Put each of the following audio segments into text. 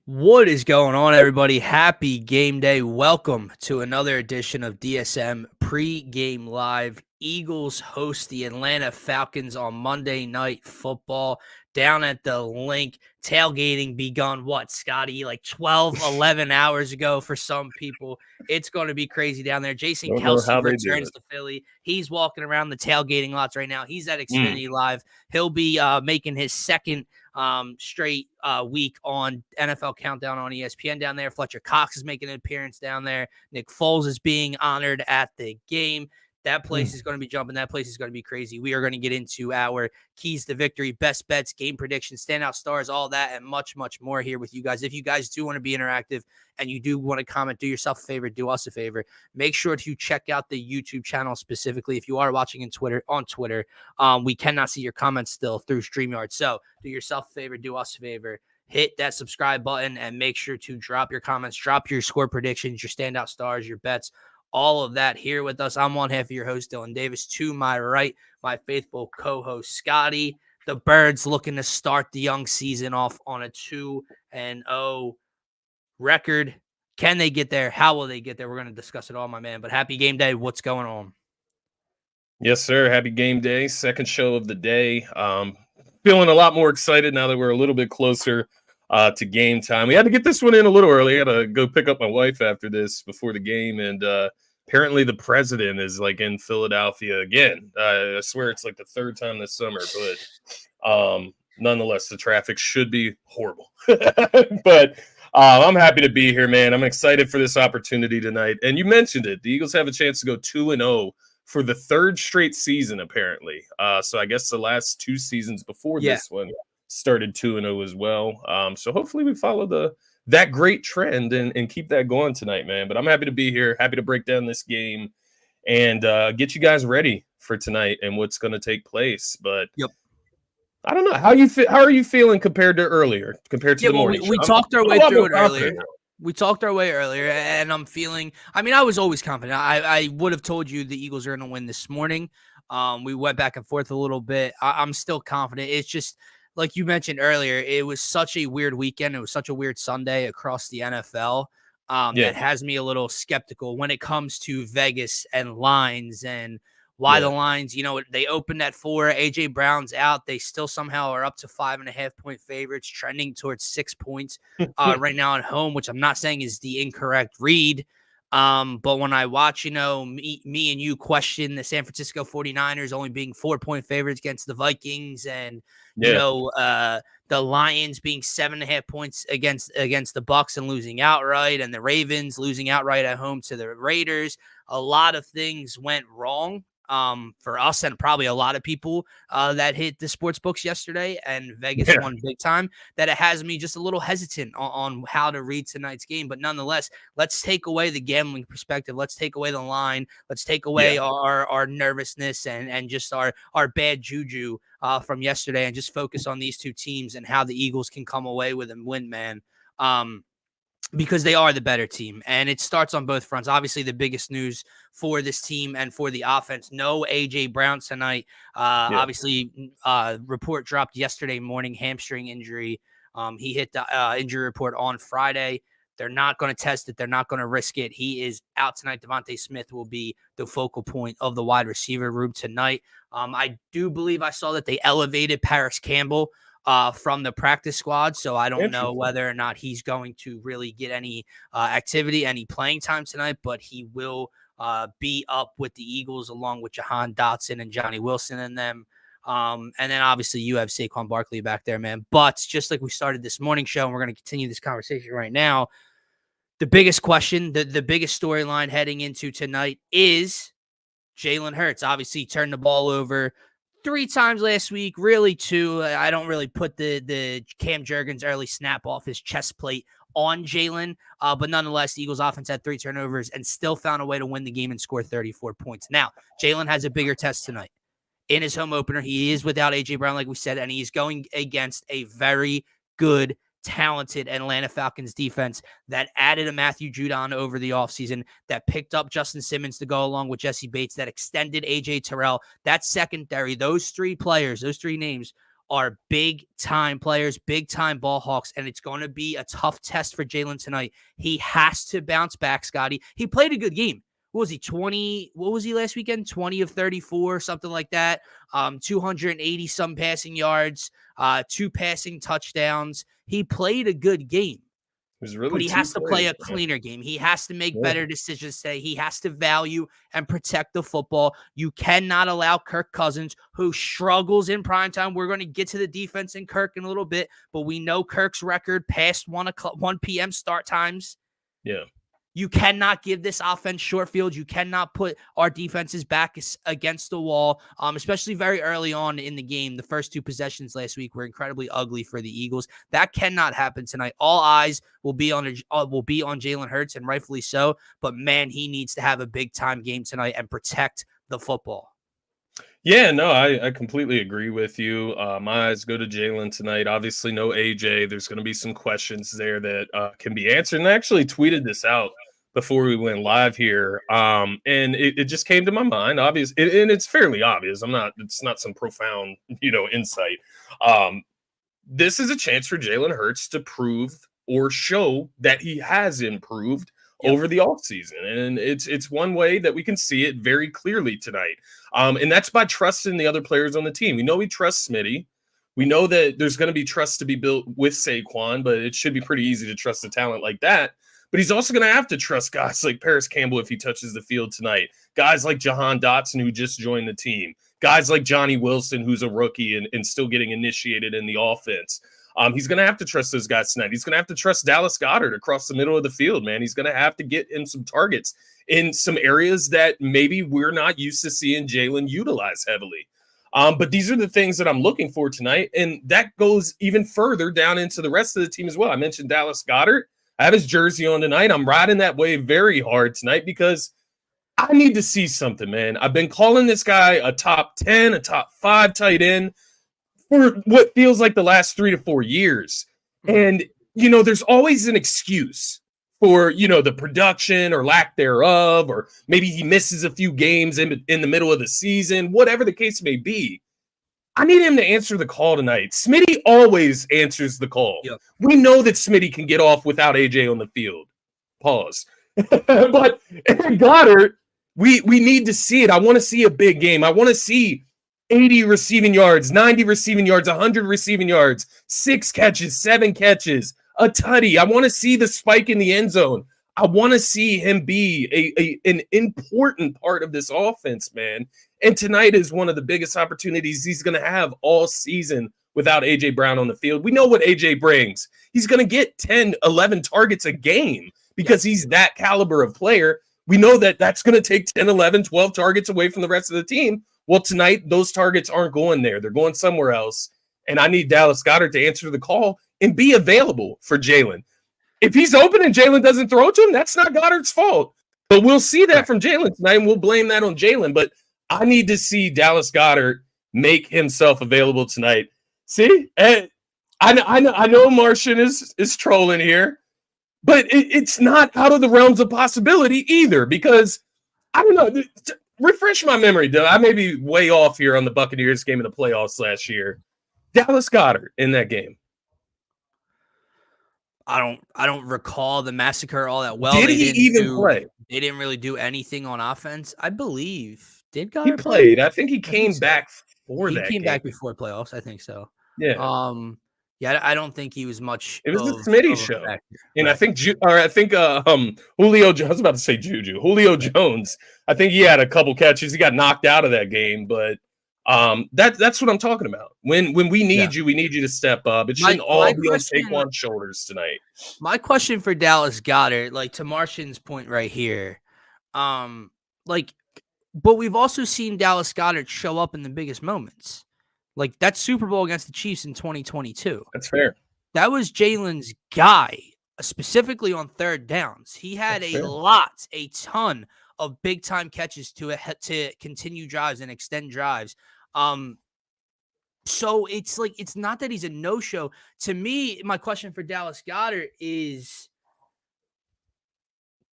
What is going on, everybody? Happy game day. Welcome to another edition of DSM Pre-Game Live. Eagles host the Atlanta Falcons on Monday Night Football down at the Link. Tailgating begun, Scotty? Like 12, 11 hours ago for some people. It's going to be crazy down there. Jason Don't know Kelsey how they do returns it. to Philly. He's walking around the tailgating lots right now. He's at Mm. Xfinity Live. He'll be making his second straight week on NFL Countdown on ESPN down there. Fletcher Cox is making an appearance down there. Nick Foles is being honored at the game. That place is going to be jumping. That place is going to be crazy. We are going to get into our keys to victory, best bets, game predictions, standout stars, all that, and much, much more here with you guys. If you guys do want to be interactive and you do want to comment, do yourself a favor, do us a favor. Make sure to check out the YouTube channel specifically. If you are watching on Twitter, we cannot see your comments still through StreamYard. So do yourself a favor, do us a favor. Hit that subscribe button and make sure to drop your comments, drop your score predictions, your standout stars, your bets, all of that here with us. I'm one half of your host, Dylan Davis. To my right, my faithful co-host, Scotty. The Birds looking to start the young season off on a 2-0 record. Can they get there? How will they get there? We're going to discuss it all, my man. But happy game day. What's going on? Yes, sir. Happy game day. Second show of the day. Feeling a lot more excited now that we're a little bit closer to game time. We had to get this one in a little early. I had to go pick up my wife after this before the game. And apparently the president is like in Philadelphia again. I swear it's like the third time this summer. But nonetheless, the traffic should be horrible. But I'm happy to be here, man. I'm excited for this opportunity tonight. And you mentioned it. The Eagles have a chance to go 2-0 for the third straight season, apparently. So I guess the last two seasons before this one started 2-0 as well. So hopefully we follow that great trend and keep that going tonight, man. But I'm happy to be here, happy to break down this game and get you guys ready for tonight and what's going to take place. But I don't know how are you feeling compared to the morning show? We talked our way through it earlier. We talked our way earlier, and I'm feeling. I mean, I was always confident. I would have told you the Eagles are going to win this morning. We went back and forth a little bit. I'm still confident. It's just like you mentioned earlier. It was such a weird weekend. It was such a weird Sunday across the NFL. That has me a little skeptical when it comes to Vegas and lines and why the lines, they opened at 4. AJ Brown's out. They still somehow are up to 5.5-point favorites, trending towards 6 points right now at home, which I'm not saying is the incorrect read. But when I watch, me and you question the San Francisco 49ers only being 4-point favorites against the Vikings and, the Lions being 7.5 points against the Bucs and losing outright, and the Ravens losing outright at home to the Raiders. A lot of things went wrong for us and probably a lot of people that hit the sports books yesterday, and Vegas won big time, that it has me just a little hesitant on how to read tonight's game. But nonetheless, let's take away the gambling perspective. Let's take away the line. Let's take away our nervousness and just our bad juju from yesterday and just focus on these two teams and how the Eagles can come away with a win, man. Because they are the better team, and it starts on both fronts. Obviously, the biggest news for this team and for the offense, no A.J. Brown tonight. Obviously, report dropped yesterday morning, hamstring injury. He hit the injury report on Friday. They're not going to test it. They're not going to risk it. He is out tonight. Devontae Smith will be the focal point of the wide receiver room tonight. I do believe I saw that they elevated Paris Campbell from the practice squad. So I don't know whether or not he's going to really get any activity, any playing time tonight, but he will be up with the Eagles along with Jahan Dotson and Johnny Wilson and them. And then obviously you have Saquon Barkley back there, man. But just like we started this morning show, and we're going to continue this conversation right now, the biggest question, the biggest storyline heading into tonight is Jalen Hurts. Obviously, he turned the ball over 3 times last week, really 2. I don't really put the Cam Jurgens early snap off his chest plate on Jalen, but nonetheless, the Eagles offense had 3 turnovers and still found a way to win the game and score 34 points. Now, Jalen has a bigger test tonight. In his home opener, he is without A.J. Brown, like we said, and he's going against a very good, talented Atlanta Falcons defense that added a Matthew Judon over the offseason, that picked up Justin Simmons to go along with Jesse Bates, that extended AJ Terrell. That secondary, those 3 players, those 3 names are big time players, big time ball hawks, and it's going to be a tough test for Jalen tonight. He has to bounce back, Scotty. He played a good game. What was he, 20? What was he last weekend? 20 of 34, something like that. 280 some passing yards, 2 passing touchdowns. He played a good game. There's really But he 2 has to play plays, a cleaner game. He has to make Yeah. better decisions today. He has to value and protect the football. You cannot allow Kirk Cousins, who struggles in primetime. We're going to get to the defense in Kirk in a little bit, but we know Kirk's record past 1 p.m. start times. Yeah. You cannot give this offense short field. You cannot put our defenses back against the wall, especially very early on in the game. The first 2 possessions last week were incredibly ugly for the Eagles. That cannot happen tonight. All eyes will be on Jalen Hurts, and rightfully so. But, man, he needs to have a big-time game tonight and protect the football. Yeah, no, I completely agree with you. My eyes go to Jalen tonight. Obviously, no AJ. There's going to be some questions there that can be answered. And I actually tweeted this out before we went live here, and it just came to my mind. Obvious, and it's fairly obvious. It's not some profound, insight. This is a chance for Jalen Hurts to prove or show that he has improved over the offseason. And it's one way that we can see it very clearly tonight. And that's by trusting the other players on the team. We know we trust Smitty. We know that there's going to be trust to be built with Saquon, but it should be pretty easy to trust a talent like that. But he's also going to have to trust guys like Paris Campbell if he touches the field tonight. Guys like Jahan Dotson, who just joined the team. Guys like Johnny Wilson, who's a rookie and still getting initiated in the offense. He's going to have to trust those guys tonight. He's going to have to trust Dallas Goedert across the middle of the field, man. He's going to have to get him some targets in some areas that maybe we're not used to seeing Jalen utilize heavily. But these are the things that I'm looking for tonight, and that goes even further down into the rest of the team as well. I mentioned Dallas Goedert. I have his jersey on tonight. I'm riding that wave very hard tonight because I need to see something, man. I've been calling this guy a top 10, a top 5 tight end for what feels like the last 3 to 4 years. And, there's always an excuse for, the production or lack thereof, or maybe he misses a few games in the middle of the season, whatever the case may be. I need him to answer the call tonight. Smitty always answers the call. Yep. We know that Smitty can get off without AJ on the field. Pause. But Goddard, we need to see it. I want to see a big game. I want to see 80 receiving yards, 90 receiving yards, 100 receiving yards, 6 catches, 7 catches, a tutty. I want to see the spike in the end zone. I want to see him be an important part of this offense, man. And tonight is one of the biggest opportunities he's going to have all season without A.J. Brown on the field. We know what A.J. brings. He's going to get 10, 11 targets a game because he's that caliber of player. We know that that's going to take 10, 11, 12 targets away from the rest of the team. Well, tonight, those targets aren't going there. They're going somewhere else. And I need Dallas Goedert to answer the call and be available for Jalen. If he's open and Jalen doesn't throw to him, that's not Goddard's fault. But we'll see that from Jalen tonight, and we'll blame that on Jalen. But I need to see Dallas Goedert make himself available tonight. See? I know Martian is trolling here, but it's not out of the realms of possibility either, because I don't know. Refresh my memory, though. I may be way off here on the Buccaneers game in the playoffs last year. Dallas Goedert in that game. I don't recall the massacre all that well. Did he even play? They didn't really do anything on offense, I believe. Did Goddard He played? I think he came back for that. He came game. back before playoffs. I think so. Yeah. Yeah, I don't think he was much. It was the Smitty show, and I think Julio. I was about to say Juju. Julio Jones. I think he had a couple catches. He got knocked out of that game, but that's what I'm talking about. When we need you, we need you to step up. It shouldn't all be on Saquon's shoulders tonight. My question for Dallas Goedert, like to Martian's point right here, but we've also seen Dallas Goedert show up in the biggest moments. Like that Super Bowl against the Chiefs in 2022. That's fair. That was Jalen's guy, specifically on third downs. He had a ton of big time catches to continue drives and extend drives. So it's not that he's a no-show. To me, my question for Dallas Goedert is,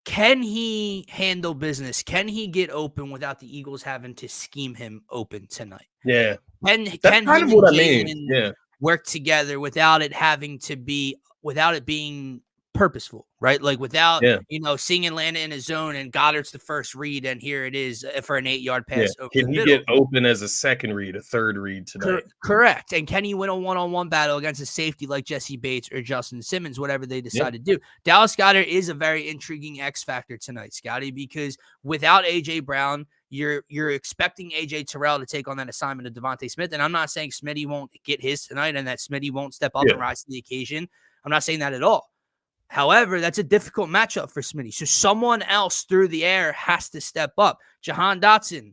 Can he handle business? Can he get open without the Eagles having to scheme him open tonight? Yeah. Can That's him kind of and what I mean. Jalen Yeah. work together without it being purposeful, right? Like without, Yeah. seeing Atlanta in a zone and Goddard's the first read, and here it is for an 8-yard Yeah. pass over the Can he middle. get open as a second read, a third read tonight? Correct. And can he win a one-on-one battle against a safety like Jesse Bates or Justin Simmons, whatever they decide to do? Dallas Goedert is a very intriguing X factor tonight, Scotty, because without A.J. Brown, you're expecting A.J. Terrell to take on that assignment of Devontae Smith. And I'm not saying Smitty won't get his tonight and that Smitty won't step up and rise to the occasion. I'm not saying that at all. However, that's a difficult matchup for Smitty. So someone else through the air has to step up. Jahan Dotson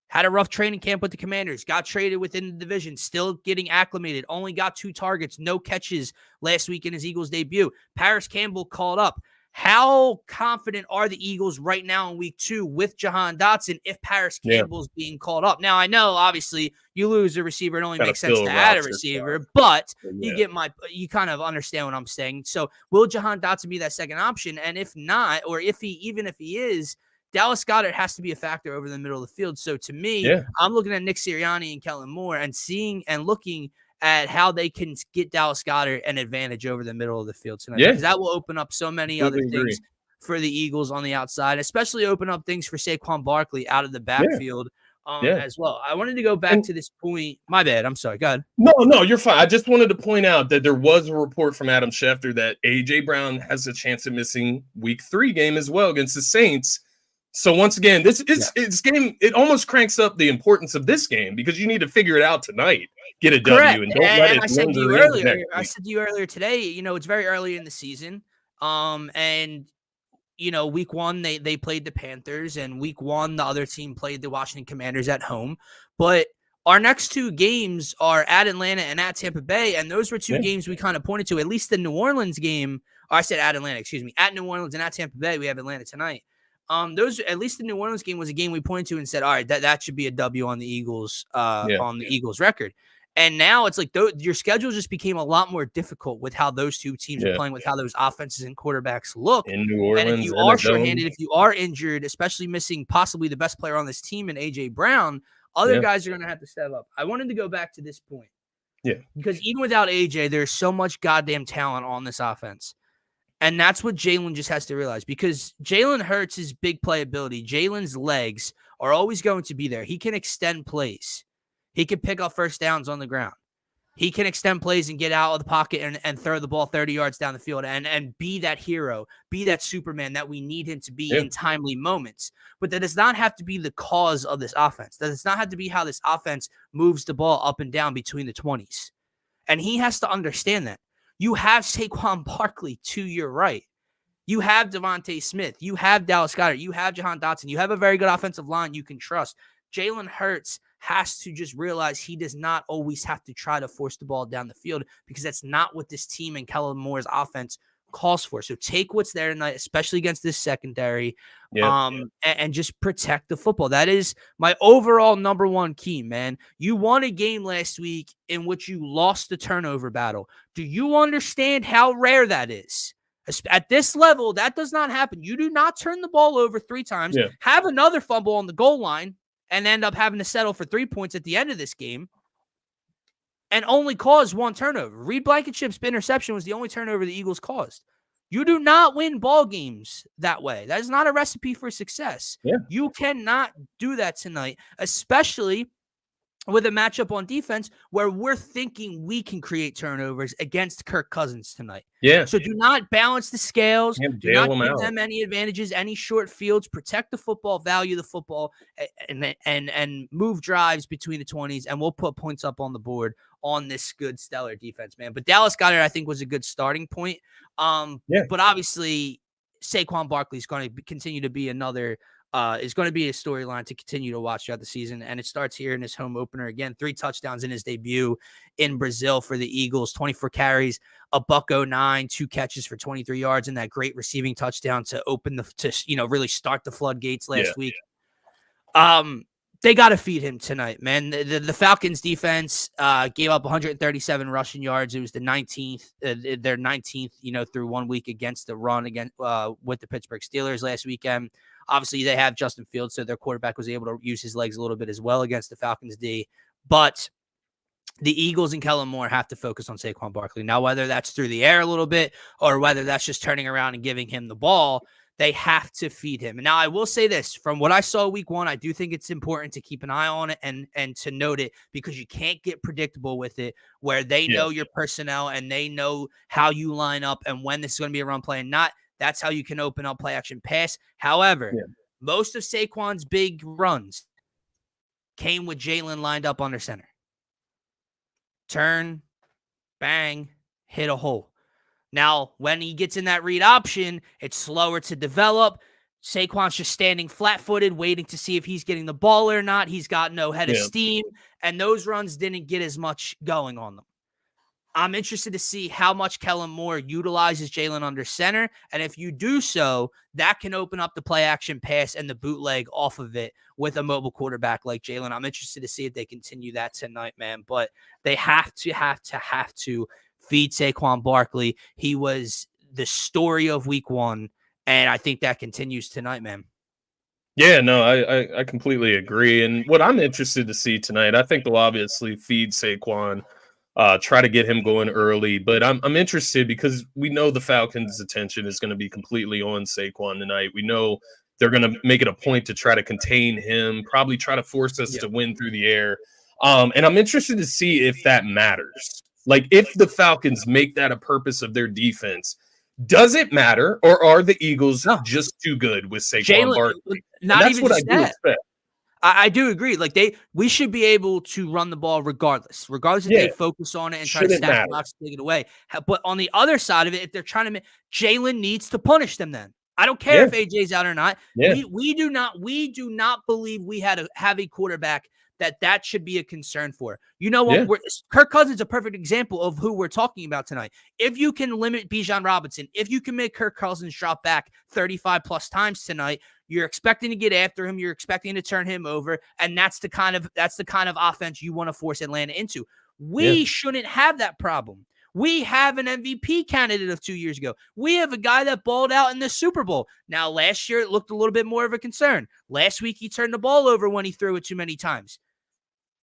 had a rough training camp with the Commanders, got traded within the division, still getting acclimated, only got 2 targets, no catches last week in his Eagles debut. Paris Campbell called up. How confident are the Eagles right now in week 2 with Jahan Dotson if Paris Campbell's being called up? Now, I know, obviously, you lose a receiver. It only makes sense to add a receiver, but you kind of understand what I'm saying. So will Jahan Dotson be that second option? And if not, or even if he is, Dallas Goedert has to be a factor over the middle of the field. So to me, I'm looking at Nick Sirianni and Kellen Moore and seeing and looking at how they can get Dallas Goedert an advantage over the middle of the field tonight. Because that will open up so many other things for the Eagles on the outside, especially open up things for Saquon Barkley out of the backfield as well. I wanted to go back to this point. My bad. I'm sorry. Go ahead. No, you're fine. I just wanted to point out that there was a report from Adam Schefter that A.J. Brown has a chance of missing week 3 game as well against the Saints. So once again, this game, it almost cranks up the importance of this game because you need to figure it out tonight, get a W, and don't let it linger into next week. I said to you earlier today, it's very early in the season. And week 1, they played the Panthers, and week 1, the other team played the Washington Commanders at home. But our next 2 games are at Atlanta and at Tampa Bay, and those were 2 games we kind of pointed to. At least the New Orleans game, or I said at Atlanta, excuse me, at New Orleans and at Tampa Bay, we have Atlanta tonight. Those, at least the New Orleans game, was a game we pointed to and said, all right, that should be a W on the Eagles Eagles record. And now it's like your schedule just became a lot more difficult with how those 2 teams are playing, with how those offenses and quarterbacks look. In New Orleans, and if you are shorthanded, if you are injured, especially missing possibly the best player on this team in A.J. Brown, other guys are going to have to step up. I wanted to go back to this point. Yeah. Because even without A.J., there's so much goddamn talent on this offense. And that's what Jalen just has to realize, because Jalen Hurts' big playability, Jalen's legs are always going to be there. He can extend plays. He can pick up first downs on the ground. He can extend plays and get out of the pocket and throw the ball 30 yards down the field and be that hero, be that Superman that we need him to be in timely moments. But that does not have to be the cause of this offense. That does not have to be how this offense moves the ball up and down between the 20s. And he has to understand that. You have Saquon Barkley to your right. You have Devontae Smith. You have Dallas Goedert. You have Jahan Dotson. You have a very good offensive line you can trust. Jalen Hurts has to just realize he does not always have to try to force the ball down the field, because that's not what this team and Kellen Moore's offense calls for. So take what's there tonight, especially against this secondary, and just protect the football. That is my overall number 1 key, man. You won a game last week in which you lost the turnover battle. Do you understand how rare that is? At this level, that does not happen. You do not turn the ball over 3 times, have another fumble on the goal line, and end up having to settle for 3 points at the end of this game, and only cause 1 turnover. Reed Blankenship's interception was the only turnover the Eagles caused. You do not win ball games that way. That is not a recipe for success. You cannot do that tonight, especially with a matchup on defense where we're thinking we can create turnovers against Kirk Cousins tonight. So do not balance the scales. Do not give them any advantages, any short fields. Protect the football, value the football, and move drives between the 20s, and we'll put points up on the board on this good, stellar defense, man. But Dallas Goedert, I think, was a good starting point. But obviously, Saquon Barkley is going to continue to be is going to be a storyline to continue to watch throughout the season. And it starts here in his home opener. Again, 3 touchdowns in his debut in Brazil for the Eagles, 24 carries, a $109, 2 catches for 23 yards, and that great receiving touchdown to really start the floodgates last week. They got to feed him tonight, man. The Falcons defense gave up 137 rushing yards. It was the 19th, their 19th, through 1 week against the run with the Pittsburgh Steelers last weekend. Obviously, they have Justin Fields, so their quarterback was able to use his legs a little bit as well against the Falcons D. But the Eagles and Kellen Moore have to focus on Saquon Barkley. Now, whether that's through the air a little bit or whether that's just turning around and giving him the ball, they have to feed him. And now I will say this, from what I saw week 1, I do think it's important to keep an eye on it and to note it, because you can't get predictable with it, where they know your personnel and they know how you line up and when this is going to be a run play and not. That's how you can open up play action pass. However, most of Saquon's big runs came with Jalen lined up under center. Turn, bang, hit a hole. Now, when he gets in that read option, it's slower to develop. Saquon's just standing flat-footed, waiting to see if he's getting the ball or not. He's got no head of steam, and those runs didn't get as much going on them. I'm interested to see how much Kellen Moore utilizes Jalen under center, and if you do so, that can open up the play-action pass and the bootleg off of it with a mobile quarterback like Jalen. I'm interested to see if they continue that tonight, man, but they have to feed Saquon Barkley. He was the story of week 1, and I think that continues tonight, man. Yeah, no, I completely agree. And what I'm interested to see tonight, I think they'll obviously feed Saquon, try to get him going early. But I'm interested because we know the Falcons' attention is going to be completely on Saquon tonight. We know they're going to make it a point to try to contain him, probably try to force us to win through the air. And I'm interested to see if that matters. Like, if the Falcons make that a purpose of their defense, does it matter, or are the Eagles just too good with Saquon Barkley? That's what I do expect. I do agree. Like, we should be able to run the ball regardless if they focus on it and try to stack the box and take it away. But on the other side of it, if they're trying to, Jalen needs to punish them. Then I don't care if AJ's out or not. We do not believe we have a quarterback that should be a concern for. You know what? Kirk Cousins is a perfect example of who we're talking about tonight. If you can limit Bijan Robinson, if you can make Kirk Cousins drop back 35 plus times tonight, you're expecting to get after him. You're expecting to turn him over, and that's the kind of offense you want to force Atlanta into. We shouldn't have that problem. We have an MVP candidate of 2 years ago. We have a guy that balled out in the Super Bowl. Now, last year, it looked a little bit more of a concern. Last week, he turned the ball over when he threw it too many times.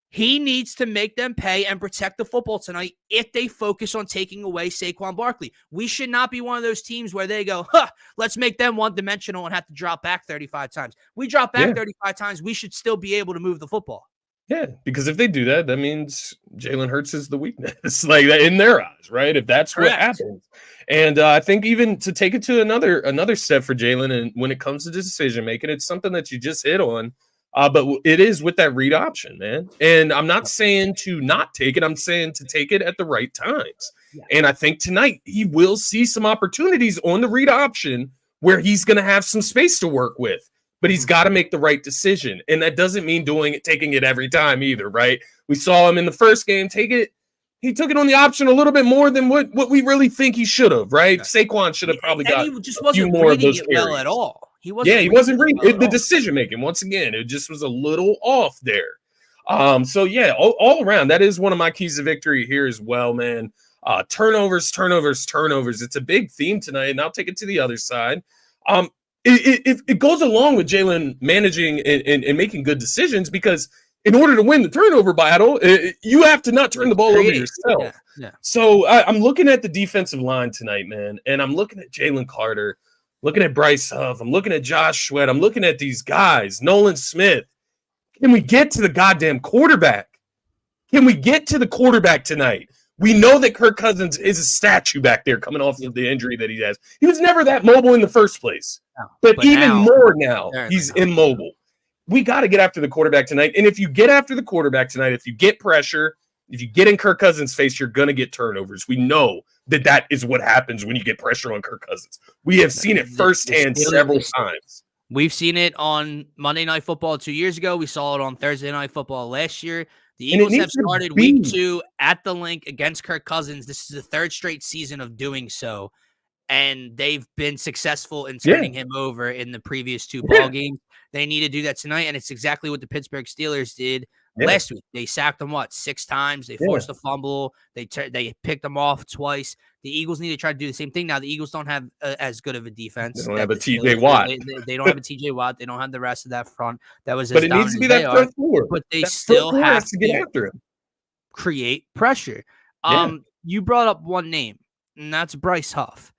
He needs to make them pay and protect the football tonight if they focus on taking away Saquon Barkley. We should not be one of those teams where they go, let's make them one-dimensional and have to drop back 35 times. We drop back 35 times, we should still be able to move the football. Yeah, because if they do that, that means Jalen Hurts is the weakness, like in their eyes, right? If that's what happens. And I think even to take it to another step for Jalen, and when it comes to decision making, it's something that you just hit on. But it is with that read option, man. And I'm not saying to not take it. I'm saying to take it at the right times. And I think tonight he will see some opportunities on the read option where he's going to have some space to work with. But he's got to make the right decision. And that doesn't mean taking it every time either, right? We saw him in the first game take it. He took it on the option a little bit more than what we really think he should have, right? Saquon should have probably got a few more of those carries. Well at all. He wasn't reading the decision making. Once again, it just was a little off there. So yeah, all around, that is one of my keys to victory here as well, man. Turnovers. It's a big theme tonight, and I'll take it to the other side. It goes along with Jalen managing and making good decisions, because in order to win the turnover battle, you have to not turn the ball over yourself. So I'm looking at the defensive line tonight, man, and I'm looking at Jalen Carter. Looking at Bryce Huff, I'm looking at Josh Sweat, I'm looking at these guys, Nolan Smith. Can we get to the goddamn quarterback? Can we get to the quarterback tonight? We know that Kirk Cousins is a statue back there coming off of the injury that he has. He was never that mobile in the first place. But even more now, he's immobile. We got to get after the quarterback tonight. And if you get after the quarterback tonight, if you get pressure, if you get in Kirk Cousins' face, you're going to get turnovers. We know that is what happens when you get pressure on Kirk Cousins. We have seen it firsthand several times. We've seen it on Monday Night Football 2 years ago. We saw it on Thursday Night Football last year. The Eagles have started week 2 at the Link against Kirk Cousins. This is the third straight season of doing so, and they've been successful in turning him over in the previous 2 ball games. They need to do that tonight, and it's exactly what the Pittsburgh Steelers did last week. They sacked them, 6 times? They forced a fumble. They picked them off twice. The Eagles need to try to do the same thing. Now, the Eagles don't have as good of a defense. They don't have a TJ Watt. They don't have a TJ Watt. They don't have the rest of that front that was but it needs to be that front four. But they still have to get after him. Create pressure. You brought up one name, and that's Bryce Huff.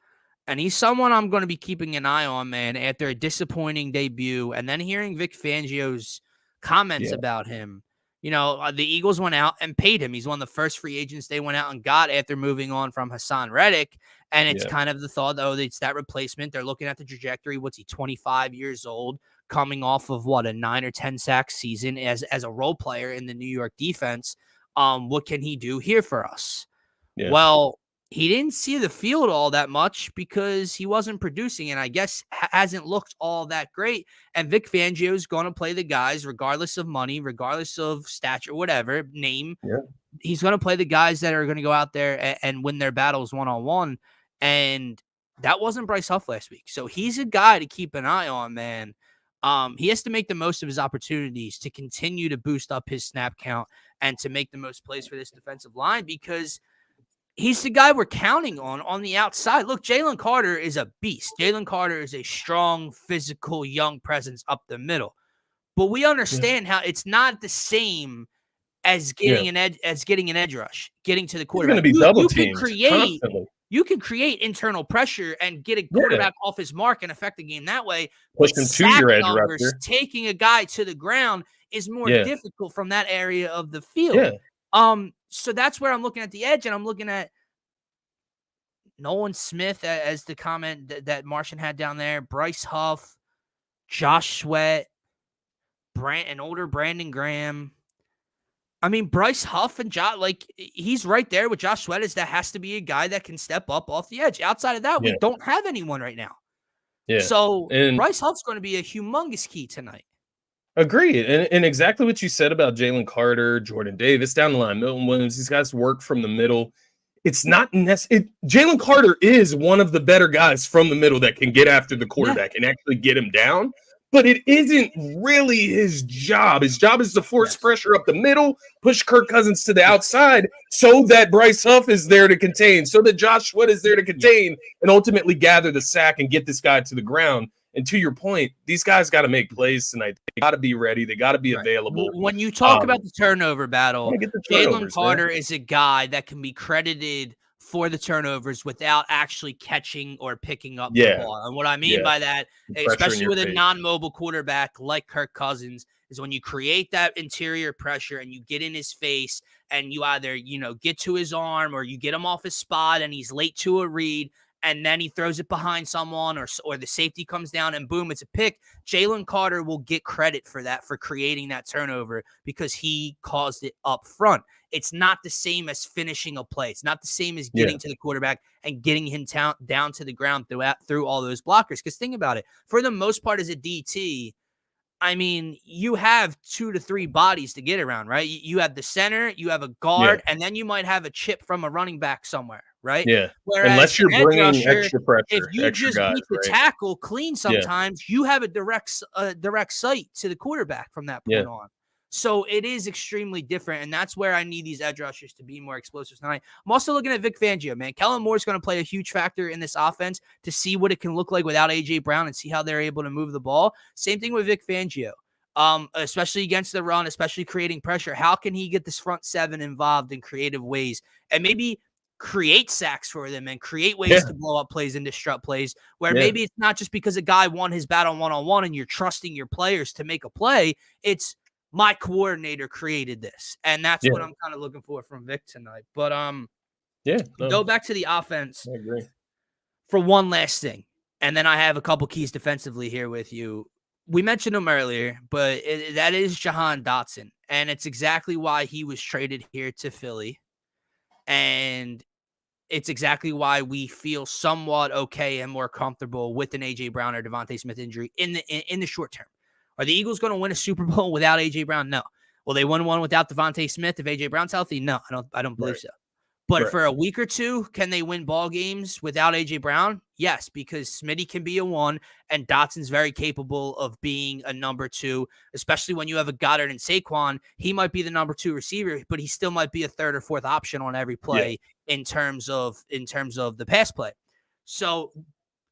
And he's someone I'm going to be keeping an eye on, man, after a disappointing debut. And then hearing Vic Fangio's comments about him. The Eagles went out and paid him. He's one of the first free agents they went out and got after moving on from Hassan Reddick. And it's kind of the thought, it's that replacement. They're looking at the trajectory. What's he, 25 years old, coming off of a 9 or 10 sack season as a role player in the New York defense. What can he do here for us? Yeah. Well, he didn't see the field all that much because he wasn't producing, and I guess hasn't looked all that great. And Vic Fangio is going to play the guys regardless of money, regardless of stature, whatever name. Yeah. He's going to play the guys that are going to go out there and win their battles one-on-one. And that wasn't Bryce Huff last week. So he's a guy to keep an eye on, man. He has to make the most of his opportunities to continue to boost up his snap count and to make the most plays for this defensive line, because he's the guy we're counting on the outside. Look, Jalen Carter is a beast. Jalen Carter is a strong, physical, young presence up the middle. But we understand how it's not the same as getting an edge rush, getting to the quarterback. It's going to be double teamed constantly. You can create internal pressure and get a quarterback off his mark and affect the game that way. Push him to your edge rusher. Taking a guy to the ground is more difficult from that area of the field. Yeah. So that's where I'm looking at the edge, and I'm looking at Nolan Smith as the comment that Martian had down there, Bryce Huff, Josh Sweat, an older Brandon Graham. I mean, Bryce Huff and he's right there with Josh Sweat. That has to be a guy that can step up off the edge. Outside of that, we don't have anyone right now. Yeah. So Bryce Huff's going to be a humongous key tonight. Agreed. And exactly what you said about Jalen Carter, Jordan Davis, down the line, Milton Williams, these guys work from the middle. It's not necessary. Jalen Carter is one of the better guys from the middle that can get after the quarterback and actually get him down. But it isn't really his job. His job is to force pressure up the middle, push Kirk Cousins to the outside so that Bryce Huff is there to contain, so that Josh Sweat is there to contain and ultimately gather the sack and get this guy to the ground. And to your point, these guys got to make plays tonight. They got to be ready. They got to be available. When you talk about the turnover battle, Jalen Carter is a guy that can be credited for the turnovers without actually catching or picking up the ball. And what I mean by that, especially with a non-mobile quarterback like Kirk Cousins, is when you create that interior pressure and you get in his face and you either, get to his arm or you get him off his spot and he's late to a read, and then he throws it behind someone or the safety comes down and boom, it's a pick. Jalen Carter will get credit for that, for creating that turnover, because he caused it up front. It's not the same as finishing a play. It's not the same as getting to the quarterback and getting him down to the ground through all those blockers. Because think about it. For the most part, as a DT, I mean, you have 2 to 3 bodies to get around, right? You have the center, you have a guard, and then you might have a chip from a running back somewhere, right? Yeah. Whereas unless you're bringing extra pressure, if you just beat the tackle clean sometimes, you have a direct sight to the quarterback from that point on. So it is extremely different, and that's where I need these edge rushers to be more explosive tonight. I'm also looking at Vic Fangio, man. Kellen Moore's going to play a huge factor in this offense to see what it can look like without A.J. Brown and see how they're able to move the ball. Same thing with Vic Fangio, especially against the run, especially creating pressure. How can he get this front seven involved in creative ways and maybe create sacks for them and create ways to blow up plays and disrupt plays where maybe it's not just because a guy won his battle one-on-one and you're trusting your players to make a play. It's my coordinator created this, and that's what I'm kind of looking for from Vic tonight. But go back to the offense. I agree. For one last thing, and then I have a couple keys defensively here with you. We mentioned him earlier, but that is Jahan Dotson, and it's exactly why he was traded here to Philly, and it's exactly why we feel somewhat okay and more comfortable with an A.J. Brown or Devontae Smith injury in the short term. Are the Eagles going to win a Super Bowl without A.J. Brown? No. Will they win one without Devontae Smith if A.J. Brown's healthy? No, I don't believe so. But for a week or two, can they win ball games without A.J. Brown? Yes, because Smitty can be a 1, and Dotson's very capable of being a number 2, especially when you have a Goddard and Saquon. He might be the number 2 receiver, but he still might be a 3rd or 4th option on every play in terms of the pass play. So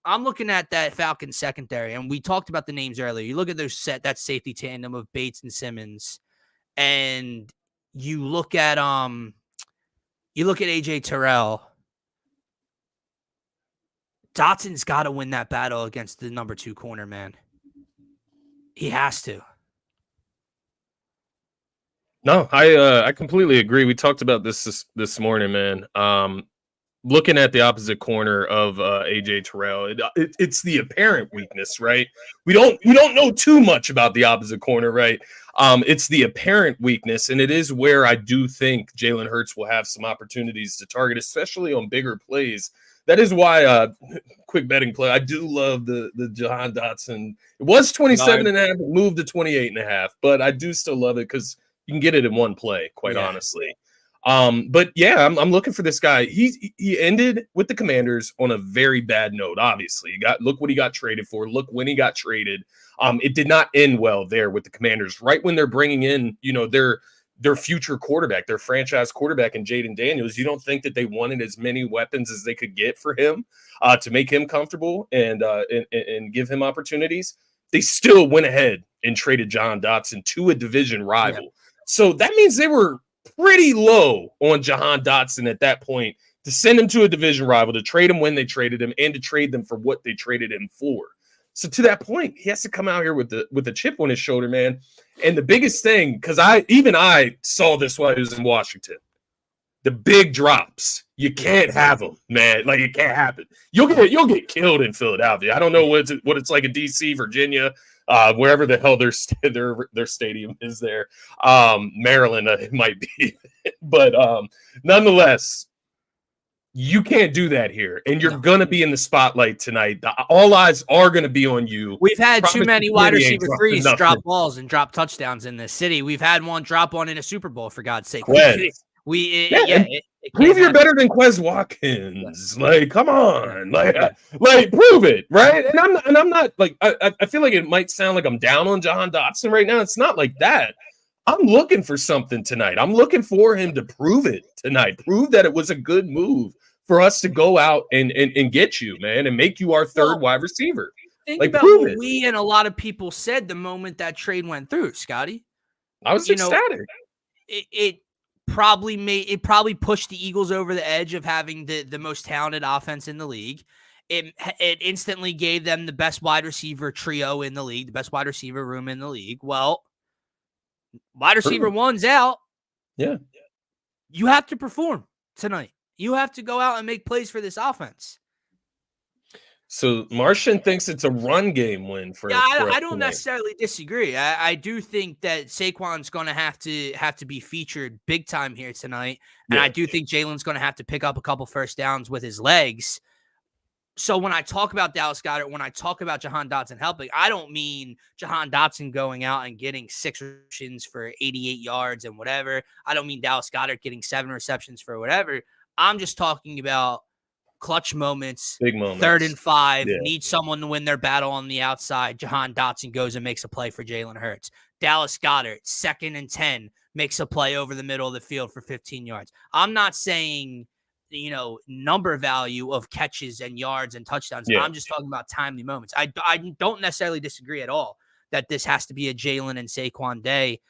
I'm looking at that Falcons secondary, and we talked about the names earlier. You look at that safety tandem of Bates and Simmons, and you look at AJ Terrell. Dotson's got to win that battle against the number 2 corner, man. He has to. No, I completely agree. We talked about this morning, man. Looking at the opposite corner of AJ Terrell, it's the apparent weakness, right? We don't know too much about the opposite corner, right? It's the apparent weakness, and it is where I do think Jalen Hurts will have some opportunities to target, especially on bigger plays. That is why, quick betting play, I do love the Jahan Dotson. It was 27.5, moved to 28.5, but I do still love it because you can get it in one play, quite honestly. But yeah, I'm looking for this guy. He ended with the Commanders on a very bad note. Obviously, look what he got traded for. Look when he got traded. It did not end well there with the Commanders. Right when they're bringing in, their future quarterback, their franchise quarterback, in Jaden Daniels. You don't think that they wanted as many weapons as they could get for him to make him comfortable and give him opportunities? They still went ahead and traded Jahan Dotson to a division rival. Yeah. So that means they were pretty low on Jahan Dotson at that point to send him to a division rival, to trade him when they traded him, and to trade them for what they traded him for. So to that point, he has to come out here with a chip on his shoulder, man. And the biggest thing, because I saw this while I was in Washington, the big drops, you can't have them, man. Like, it can't happen. You'll get killed in Philadelphia. I don't know what it's like in DC, Virginia, wherever the hell their stadium is there. Maryland, it might be, but nonetheless, you can't do that here, and you're going to be in the spotlight tonight. All eyes are going to be on you. We've had too many wide receiver threes drop balls and drop touchdowns in this city. We've had one drop one in a Super Bowl, for God's sake. Prove you're better than Quez Watkins. Like, come on, like prove it, right? And I'm not like I feel like it might sound like I'm down on Jahan Dotson right now. It's not like that. I'm looking for something tonight. I'm looking for him to prove it tonight. Prove that it was a good move for us to go out and get you, man, and make you our third wide receiver. Think about what we and a lot of people said the moment that trade went through, Scotty. I was ecstatic. It probably pushed the Eagles over the edge of having the most talented offense in the league. It instantly gave them the best wide receiver trio in the league, the best wide receiver room in the league. Well, wide receiver one's out. Yeah. You have to perform tonight. You have to go out and make plays for this offense. So Martian thinks it's a run game win for. Yeah, I don't necessarily disagree. I do think that Saquon's going to have to be featured big time here tonight, and I do think Jalen's going to have to pick up a couple first downs with his legs. So when I talk about Dallas Goedert, when I talk about Jahan Dotson helping, I don't mean Jahan Dotson going out and getting 6 receptions for 88 yards and whatever. I don't mean Dallas Goedert getting 7 receptions for whatever. I'm just talking about clutch moments, big moments, 3rd and 5, need someone to win their battle on the outside. Jahan Dotson goes and makes a play for Jalen Hurts. Dallas Goedert, 2nd and 10, makes a play over the middle of the field for 15 yards. I'm not saying, number value of catches and yards and touchdowns. I'm just talking about timely moments. I don't necessarily disagree at all that this has to be a Jalen and Saquon day.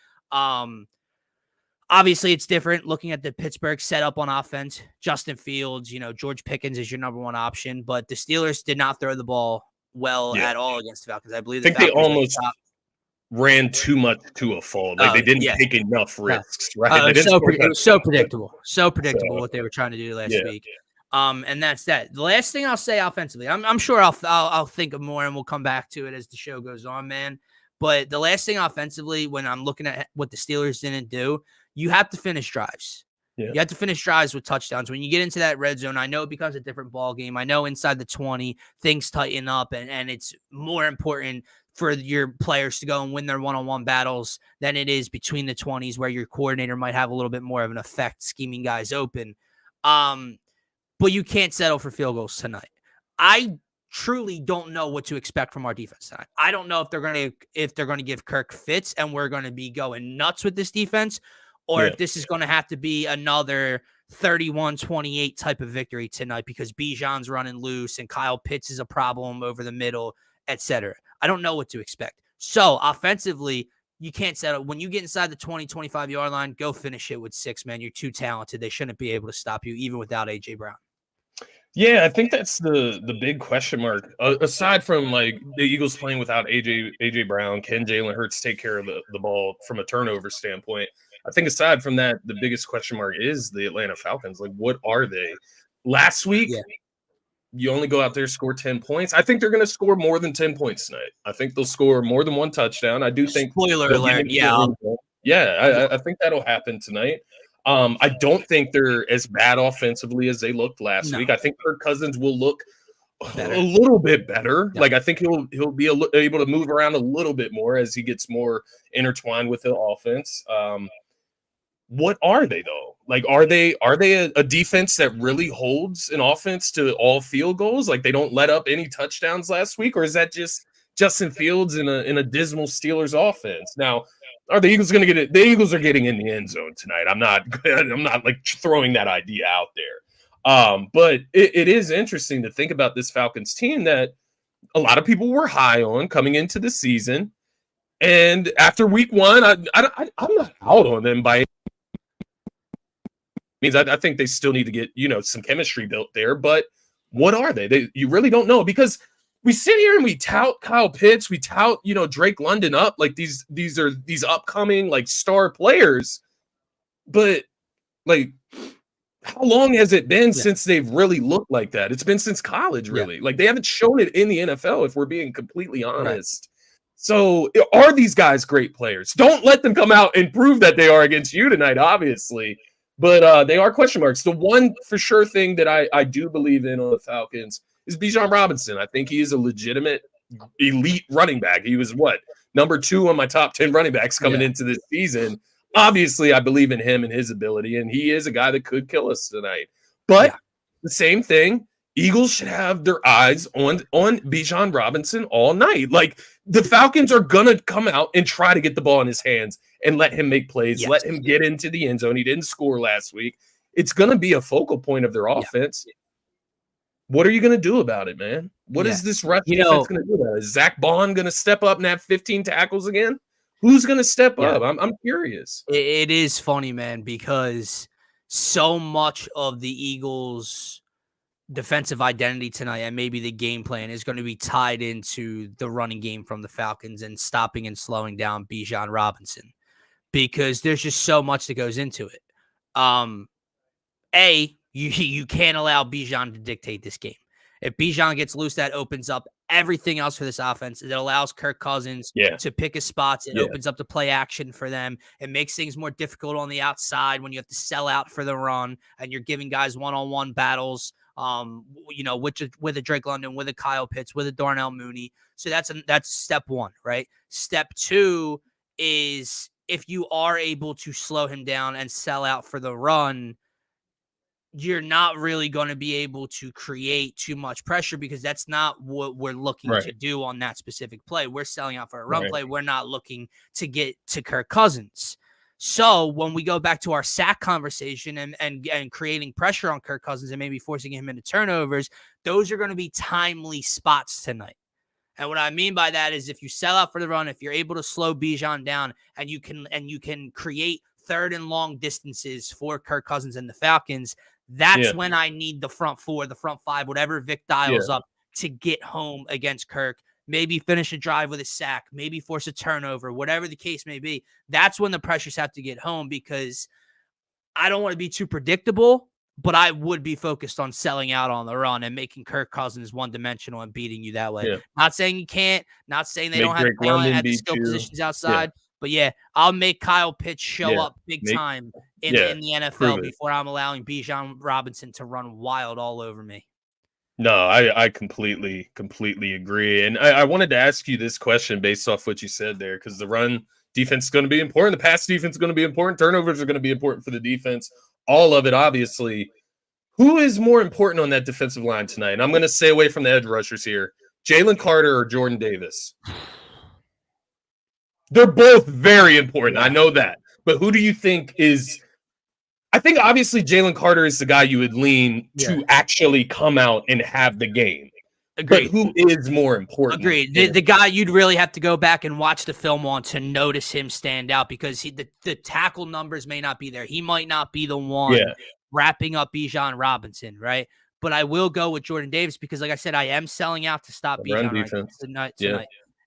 Obviously, it's different looking at the Pittsburgh setup on offense. Justin Fields, George Pickens is your number one option, but the Steelers did not throw the ball well at all against the Falcons. I believe they almost ran too much to a fault. Like they didn't take enough risks, right? It was so predictable. So predictable what they were trying to do last week. And that's that. The last thing I'll say offensively, I'm sure I'll think of more and we'll come back to it as the show goes on, man. But the last thing offensively, when I'm looking at what the Steelers didn't do, you have to finish drives. Yeah. You have to finish drives with touchdowns. When you get into that red zone, I know it becomes a different ball game. I know inside the 20, things tighten up, and it's more important for your players to go and win their one-on-one battles than it is between the 20s where your coordinator might have a little bit more of an effect scheming guys open. But you can't settle for field goals tonight. I truly don't know what to expect from our defense tonight. I don't know if they're going to give Kirk fits and we're going to be going nuts with this defense, or if this is going to have to be another 31-28 type of victory tonight because Bijan's running loose and Kyle Pitts is a problem over the middle, etc. I don't know what to expect. So offensively, you can't settle. When you get inside the 20-25 yard line, go finish it with 6, man. You're too talented. They shouldn't be able to stop you even without A.J. Brown. Yeah, I think that's the big question mark. Aside from like the Eagles playing without AJ Brown, can Jalen Hurts take care of the ball from a turnover standpoint? I think aside from that, the biggest question mark is the Atlanta Falcons. Like, what are they? Last week, you only go out there, score 10 points. I think they're going to score more than 10 points tonight. I think they'll score more than one touchdown. I do think. Spoiler alert. I think that'll happen tonight. I don't think they're as bad offensively as they looked last week. I think Kirk Cousins will look a little bit better. Like, I think he'll be able to move around a little bit more as he gets more intertwined with the offense. What are they though? Like, are they a defense that really holds an offense to all field goals? Like, they don't let up any touchdowns last week, or is that just Justin Fields in a dismal Steelers offense? Now, are the Eagles going to get it? The Eagles are getting in the end zone tonight. I'm not like throwing that idea out there. But it is interesting to think about this Falcons team that a lot of people were high on coming into the season. And after week one, I'm not out on them by means. I think they still need to get, some chemistry built there. But what are they? You really don't know, because we sit here and we tout Kyle Pitts, we tout, Drake London up like these are these upcoming like star players. But like, how long has it been since they've really looked like that? It's been since college, really. Like, they haven't shown it in the NFL, if we're being completely honest. Right. So are these guys great players? Don't let them come out and prove that they are against you tonight, obviously. But they are question marks. The one for sure thing that I do believe in on the Falcons is Bijan Robinson. I think he is a legitimate elite running back. He was number 2 on my top 10 running backs coming into this season. Obviously, I believe in him and his ability, and he is a guy that could kill us tonight. But the same thing, Eagles should have their eyes on Bijan Robinson all night. Like, the Falcons are going to come out and try to get the ball in his hands and let him make plays, let him get into the end zone. He didn't score last week. It's going to be a focal point of their offense. What are you going to do about it, man? What is this ref defense going to do about it? Is Zach Bond going to step up and have 15 tackles again? Who's going to step up? I'm curious. It is funny, man, because so much of the Eagles' defensive identity tonight and maybe the game plan is going to be tied into the running game from the Falcons and stopping and slowing down Bijan Robinson, because there's just so much that goes into it. You can't allow Bijan to dictate this game. If Bijan gets loose, that opens up everything else for this offense. It allows Kirk Cousins to pick his spots. It opens up the play action for them. It makes things more difficult on the outside when you have to sell out for the run and you're giving guys one-on-one battles, with a Drake London, with a Kyle Pitts, with a Darnell Mooney. So that's step one, right? Step 2 is, if you are able to slow him down and sell out for the run, you're not really going to be able to create too much pressure, because that's not what we're looking to do on that specific play. We're selling out for a run play. We're not looking to get to Kirk Cousins. So when we go back to our sack conversation and creating pressure on Kirk Cousins and maybe forcing him into turnovers, those are going to be timely spots tonight. And what I mean by that is, if you sell out for the run, if you're able to slow Bijan down and you can create third and long distances for Kirk Cousins and the Falcons, that's when I need the front 4, the front 5, whatever Vic dials up, to get home against Kirk. Maybe finish a drive with a sack, maybe force a turnover, whatever the case may be. That's when the pressures have to get home, because I don't want to be too predictable, but I would be focused on selling out on the run and making Kirk Cousins one-dimensional and beating you that way. Not saying you can't, not saying they don't have talent at the skill positions outside, but I'll make Kyle Pitts show up big time in the NFL before I'm allowing Bijan Robinson to run wild all over me. No, I completely agree. And I wanted to ask you this question based off what you said there, because the run defense is going to be important. The pass defense is going to be important. Turnovers are going to be important for the defense. All of it, obviously. Who is more important on that defensive line tonight? And I'm going to stay away from the edge rushers here. Jalen Carter or Jordan Davis? They're both very important. Yeah. I know that. But who do you think is – I think obviously Jalen Carter is the guy you would lean to actually come out and have the game. Agreed. But who is more important? Agreed. The guy you'd really have to go back and watch the film on to notice him stand out because the tackle numbers may not be there. He might not be the one wrapping up Bijan Robinson, right? But I will go with Jordan Davis because, like I said, I am selling out to stop Bijan tonight.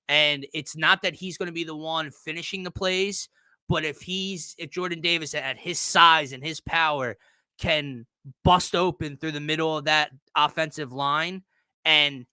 And it's not that he's going to be the one finishing the plays, but if Jordan Davis at his size and his power can bust open through the middle of that offensive line and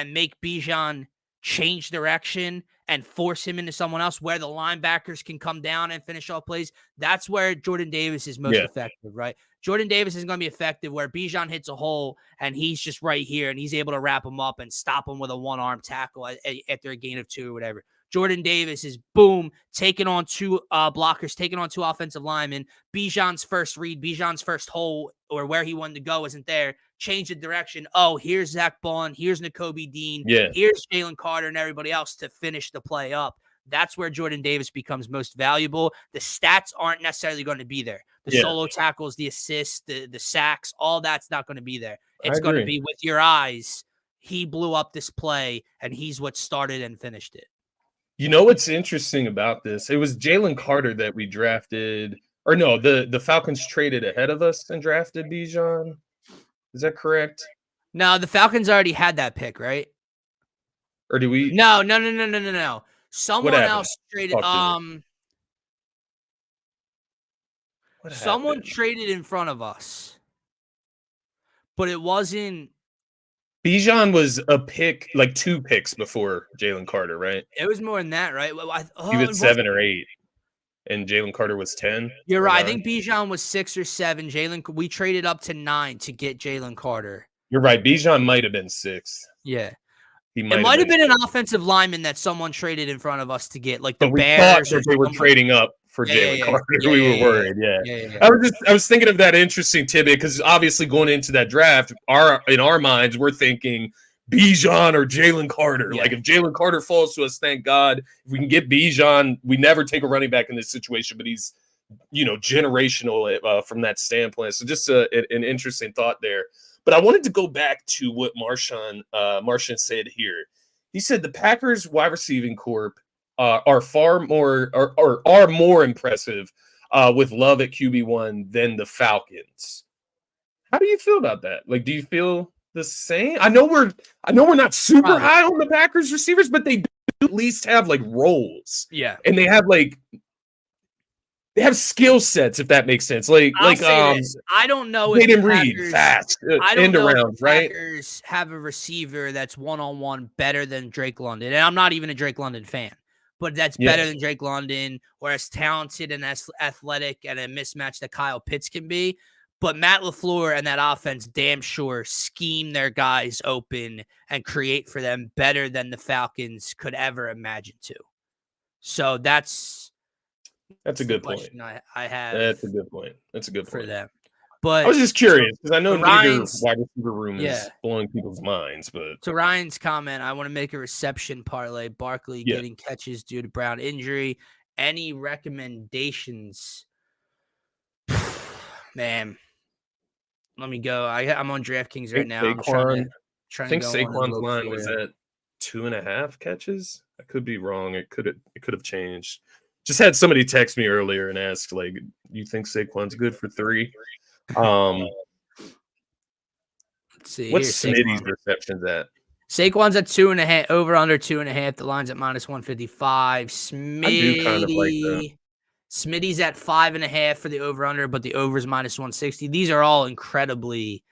make Bijan change direction and force him into someone else where the linebackers can come down and finish off plays, that's where Jordan Davis is most effective, right? Jordan Davis is going to be effective where Bijan hits a hole and he's just right here and he's able to wrap him up and stop him with a one-arm tackle after a gain of 2 or whatever. Jordan Davis is, boom, taking on 2 blockers, taking on 2 offensive linemen. Bijan's first read, Bijan's first hole, or where he wanted to go isn't there. Change the direction. Oh, here's Zach Bond. Here's Nakobe Dean. Here's Jalen Carter and everybody else to finish the play up. That's where Jordan Davis becomes most valuable. The stats aren't necessarily going to be there. The solo tackles, the assists, the sacks, all that's not going to be there. It's going to be with your eyes. He blew up this play, and he's what started and finished it. You know what's interesting about this? It was Jalen Carter that we drafted. Or no, the Falcons traded ahead of us and drafted Bijan. Is that correct? No, the Falcons already had that pick, right? Or do we? No. Someone else traded. Someone traded in front of us, but it wasn't. Bijan was a pick, like 2 picks before Jalen Carter, right? It was more than that, right? He was 7 or 8, and Jalen Carter was 10. You're right. 9. I think Bijan was 6 or 7. We traded up to 9 to get Jalen Carter. You're right. Bijan might have been 6. Yeah. It might have been an offensive lineman that someone traded in front of us to get, like the Bears. Thought that they were trading up for Jalen Carter. We were worried. Yeah. I was thinking of that interesting tidbit because obviously going into that draft, in our minds, we're thinking Bijan or Jalen Carter. Like if Jalen Carter falls to us, thank God. If we can get Bijan, we never take a running back in this situation, but he's generational from that standpoint. So just an interesting thought there. But I wanted to go back to what Martian said here. He said the Packers wide receiving corps are more impressive with Love at QB1 than the Falcons. How do you feel about that? Like, do you feel the same? I know we're not super high on the Packers receivers, but they do at least have like roles. Yeah, and they have skill sets, if that makes sense. I don't know if the Packers, fast, end around, right? Packers have a receiver that's one-on-one better than Drake London, and I'm not even a Drake London fan, but that's better than Drake London, or as talented and as athletic and a mismatch that Kyle Pitts can be. But Matt LaFleur and that offense damn sure scheme their guys open and create for them better than the Falcons could ever imagine to. So that's a good point. I have. That's a good point. For them. But I was just curious because I know neither wide receiver room is blowing people's minds. But to Ryan's comment, I want to make a reception parlay. Barkley getting catches due to Brown injury. Any recommendations? Man, let me go. I'm on DraftKings right now. I think Saquon's line was at 2.5 catches. I could be wrong. It could have changed. Just had somebody text me earlier and ask, like, you think Saquon's good for 3? Let's see. What's Smitty's receptions at? Saquon's at 2.5, over under 2.5. The line's at -155. I do kind of like that. Smitty's at 5.5 for the over under, but the over is -160. These are all incredibly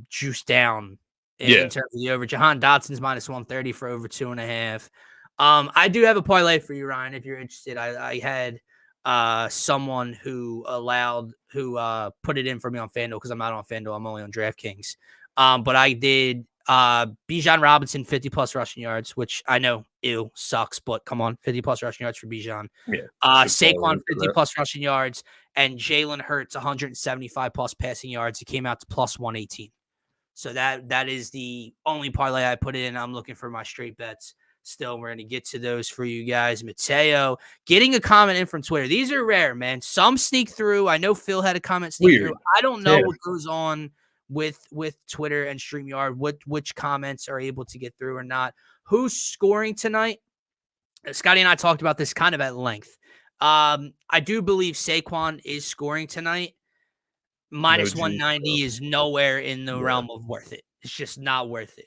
juiced down in terms of the over. Jahan Dotson's -130 for over 2.5. I do have a parlay for you, Ryan, if you're interested. I had someone who put it in for me on FanDuel because I'm not on FanDuel. I'm only on DraftKings. But I did Bijan Robinson, 50-plus rushing yards, which I know, sucks, but come on, 50-plus rushing yards for Bijan. Yeah. Saquon, 50-plus rushing yards, and Jalen Hurts, 175-plus passing yards. He came out to plus 118. So that is the only parlay I put in. I'm looking for my straight bets still. We're going to get to those for you guys. Mateo, getting a comment in from Twitter. These are rare, man. Some sneak through. I know Phil had a comment sneak through. I don't know what goes on with Twitter and StreamYard, which comments are able to get through or not. Who's scoring tonight? Scotty and I talked about this kind of at length. I do believe Saquon is scoring tonight. Minus 190 is nowhere in the realm of worth it. It's just not worth it.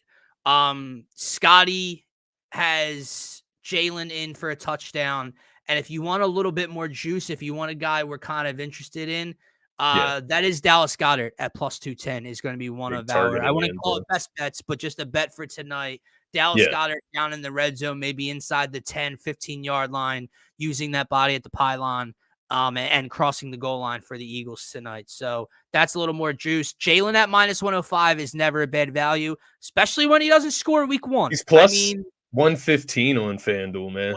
Scotty has Jalen in for a touchdown. And if you want a little bit more juice, if you want a guy we're kind of interested in, that is Dallas Goedert at plus 210 is going to be one of our, I wouldn't call it best bets, but just a bet for tonight. Dallas Goedert down in the red zone, maybe inside the 10, 15-yard line, using that body at the pylon. And crossing the goal line for the Eagles tonight. So that's a little more juice. Jalen at minus 105 is never a bad value, especially when he doesn't score week 1. He's plus 115 on FanDuel, man.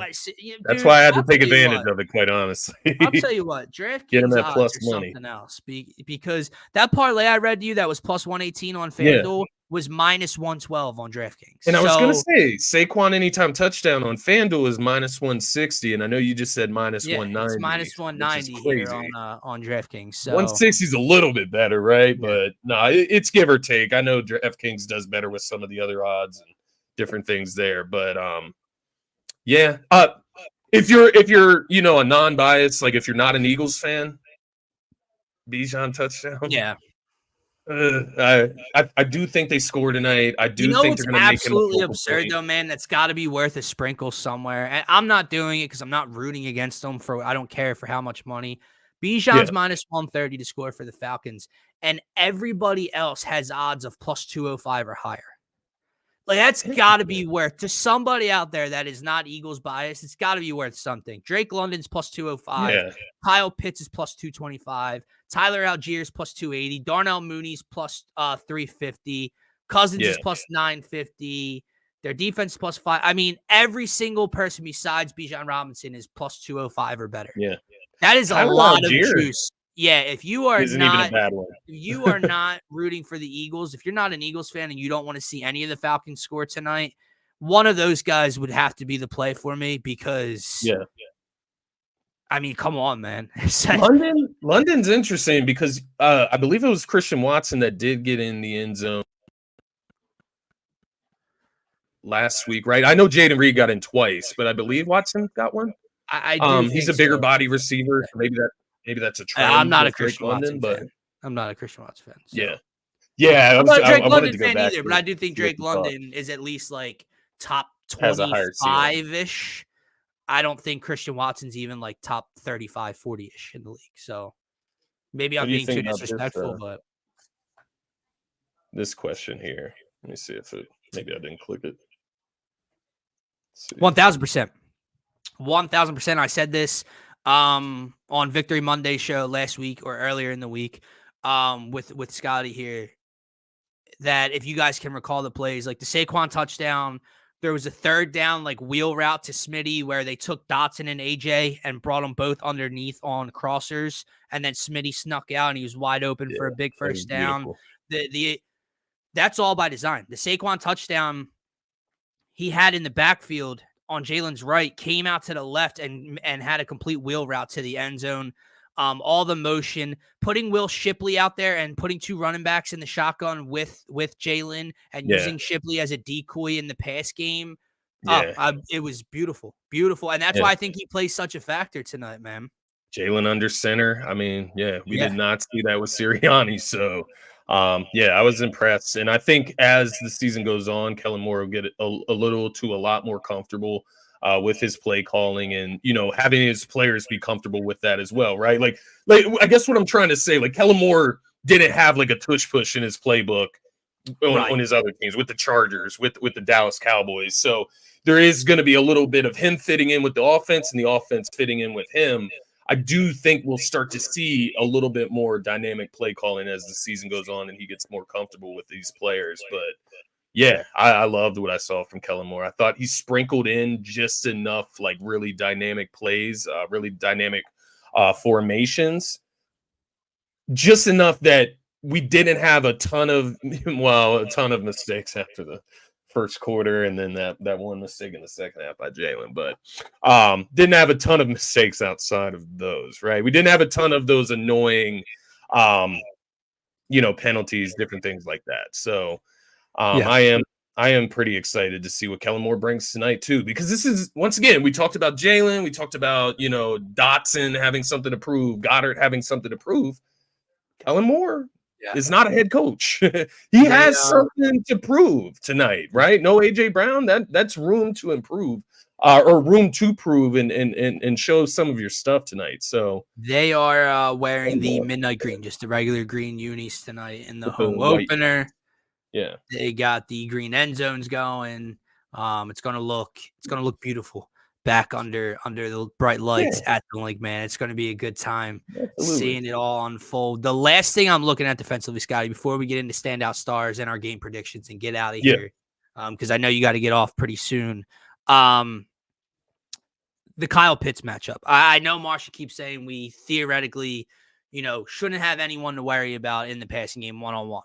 That's why I had to take advantage of it, quite honestly. I'll tell you what, DraftKings odds plus money. Something else. Because that parlay I read to you that was plus 118 on FanDuel was minus 112 on DraftKings. And I was going to say, Saquon anytime touchdown on FanDuel is minus 160, and I know you just said minus 190. It's minus 190 here on DraftKings. So 160 is a little bit better, right? But no, it's give or take. I know DraftKings does better with some of the other odds and different things there, but if you're a non-biased, like if you're not an Eagles fan, Bijan touchdown, I do think they score tonight. I do think they're going to make him absolutely absurd though, man. That's got to be worth a sprinkle somewhere, and I'm not doing it because I'm not rooting against them. I don't care for how much money. Bijan's minus 130 to score for the Falcons, and everybody else has odds of plus 205 or higher. Like, that's got to be worth, to somebody out there that is not Eagles biased, it's got to be worth something. Drake London's plus 205. Yeah. Kyle Pitts is plus 225. Tyler Algiers plus 280. Darnell Mooney's plus 350. Cousins is plus 950. Their defense is plus 5. I mean, every single person besides Bijan Robinson is plus 205 or better. Yeah. That is a lot of juice. Yeah, if you are not rooting for the Eagles, if you're not an Eagles fan and you don't want to see any of the Falcons score tonight, one of those guys would have to be the play for me because I mean, come on, man. London's interesting because I believe it was Christian Watson that did get in the end zone last week, right? I know Jaden Reed got in twice, but I believe Watson got one. He's a bigger body receiver. So maybe that's a trend. I'm not a Christian Watson fan. I'm not a Christian Watson fan. So. Yeah. I'm not a Drake London fan either, but I do think Drake London is at least like top 25-ish. I don't think Christian Watson's even like top 35, 40-ish in the league. So maybe I'm being too disrespectful, but this question here. Let me see if maybe I didn't click it. 1,000%. 1,000%. I said this on Victory Monday show last week or earlier in the week with Scotty here, that if you guys can recall the plays, like the Saquon touchdown, there was a third down like wheel route to Smitty where they took Dotson and AJ and brought them both underneath on crossers, and then Smitty snuck out and he was wide open for a big first down. That's all by design. The Saquon touchdown he had in the backfield on Jalen's right came out to the left and had a complete wheel route to the end zone. All the motion, putting Will Shipley out there and putting two running backs in the shotgun with Jalen and using Shipley as a decoy in the pass game. It was beautiful. And that's why I think he plays such a factor tonight, man. Jalen under center. I mean, we did not see that with Sirianni. So, I was impressed. And I think as the season goes on, Kellen Moore will get a lot more comfortable with his play calling and, having his players be comfortable with that as well, right? Like I guess what I'm trying to say, like Kellen Moore didn't have like a tush push in his playbook on his other teams with the Chargers, with the Dallas Cowboys. So there is going to be a little bit of him fitting in with the offense and the offense fitting in with him. I do think we'll start to see a little bit more dynamic play calling as the season goes on and he gets more comfortable with these players. But Yeah, I loved what I saw from Kellen Moore. I thought he sprinkled in just enough, like, really dynamic plays, really dynamic formations, just enough that we didn't have a ton of a ton of mistakes after the first quarter, and then that one mistake in the second half by Jalen. But didn't have a ton of mistakes outside of those, right? We didn't have a ton of those annoying um, penalties, different things like that. So Yeah. I am pretty excited to see what Kellen Moore brings tonight too, because this is, once again, we talked about Jalen, we talked about Dotson having something to prove, Goddard having something to prove. Kellen Moore Yeah. is not a head coach. He has something to prove tonight, right? No AJ Brown. That's room to improve, or room to prove and show some of your stuff tonight. So they are wearing the midnight green, just the regular green unis tonight in the with the home white. opener. Yeah, they got the green end zones going. It's gonna look beautiful back under the bright lights at the link, man. It's gonna be a good time seeing it all unfold. The last thing I'm looking at defensively, Scotty, before we get into standout stars and our game predictions and get out of here, because I know you got to get off pretty soon. The Kyle Pitts matchup. I know Marsha keeps saying we theoretically, shouldn't have anyone to worry about in the passing game one-on-one.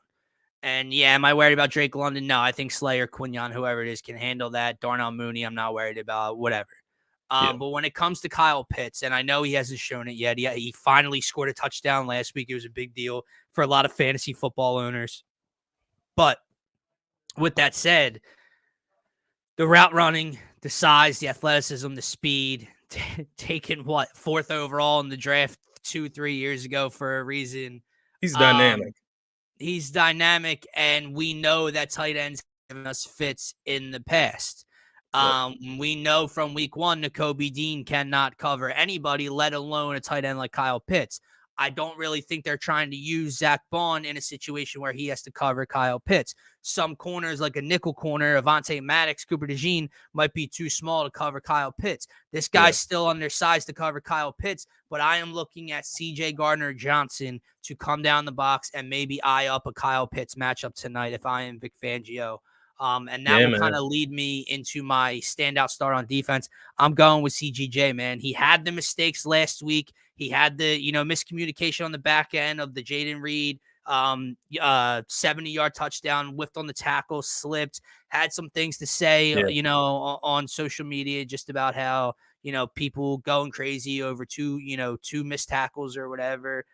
And yeah, am I worried about Drake London? No, I think Slayer, Quinyon, whoever it is, can handle that. Darnell Mooney, I'm not worried about, whatever. But when it comes to Kyle Pitts, and I know he hasn't shown it yet, he finally scored a touchdown last week. It was a big deal for a lot of fantasy football owners. But with that said, the route running, the size, the athleticism, the speed, taken fourth overall in the draft 2-3 years ago for a reason. He's dynamic. He's dynamic, and we know that tight ends have given us fits in the past. We know from week one, Nakobe Dean cannot cover anybody, let alone a tight end like Kyle Pitts. I don't really think they're trying to use Zach Bond in a situation where he has to cover Kyle Pitts. Some corners, like a nickel corner, Avonte Maddox, Cooper DeJean, might be too small to cover Kyle Pitts. This guy's still undersized to cover Kyle Pitts, but I am looking at C.J. Gardner-Johnson to come down the box and maybe eye up a Kyle Pitts matchup tonight if I am Vic Fangio. And that will kind of lead me into my standout star on defense. I'm going with CGJ, man. He had the mistakes last week. He had the, miscommunication on the back end of the Jaden Reed 70-yard touchdown, whiffed on the tackle, slipped, had some things to say, on social media just about how, people going crazy over two missed tackles or whatever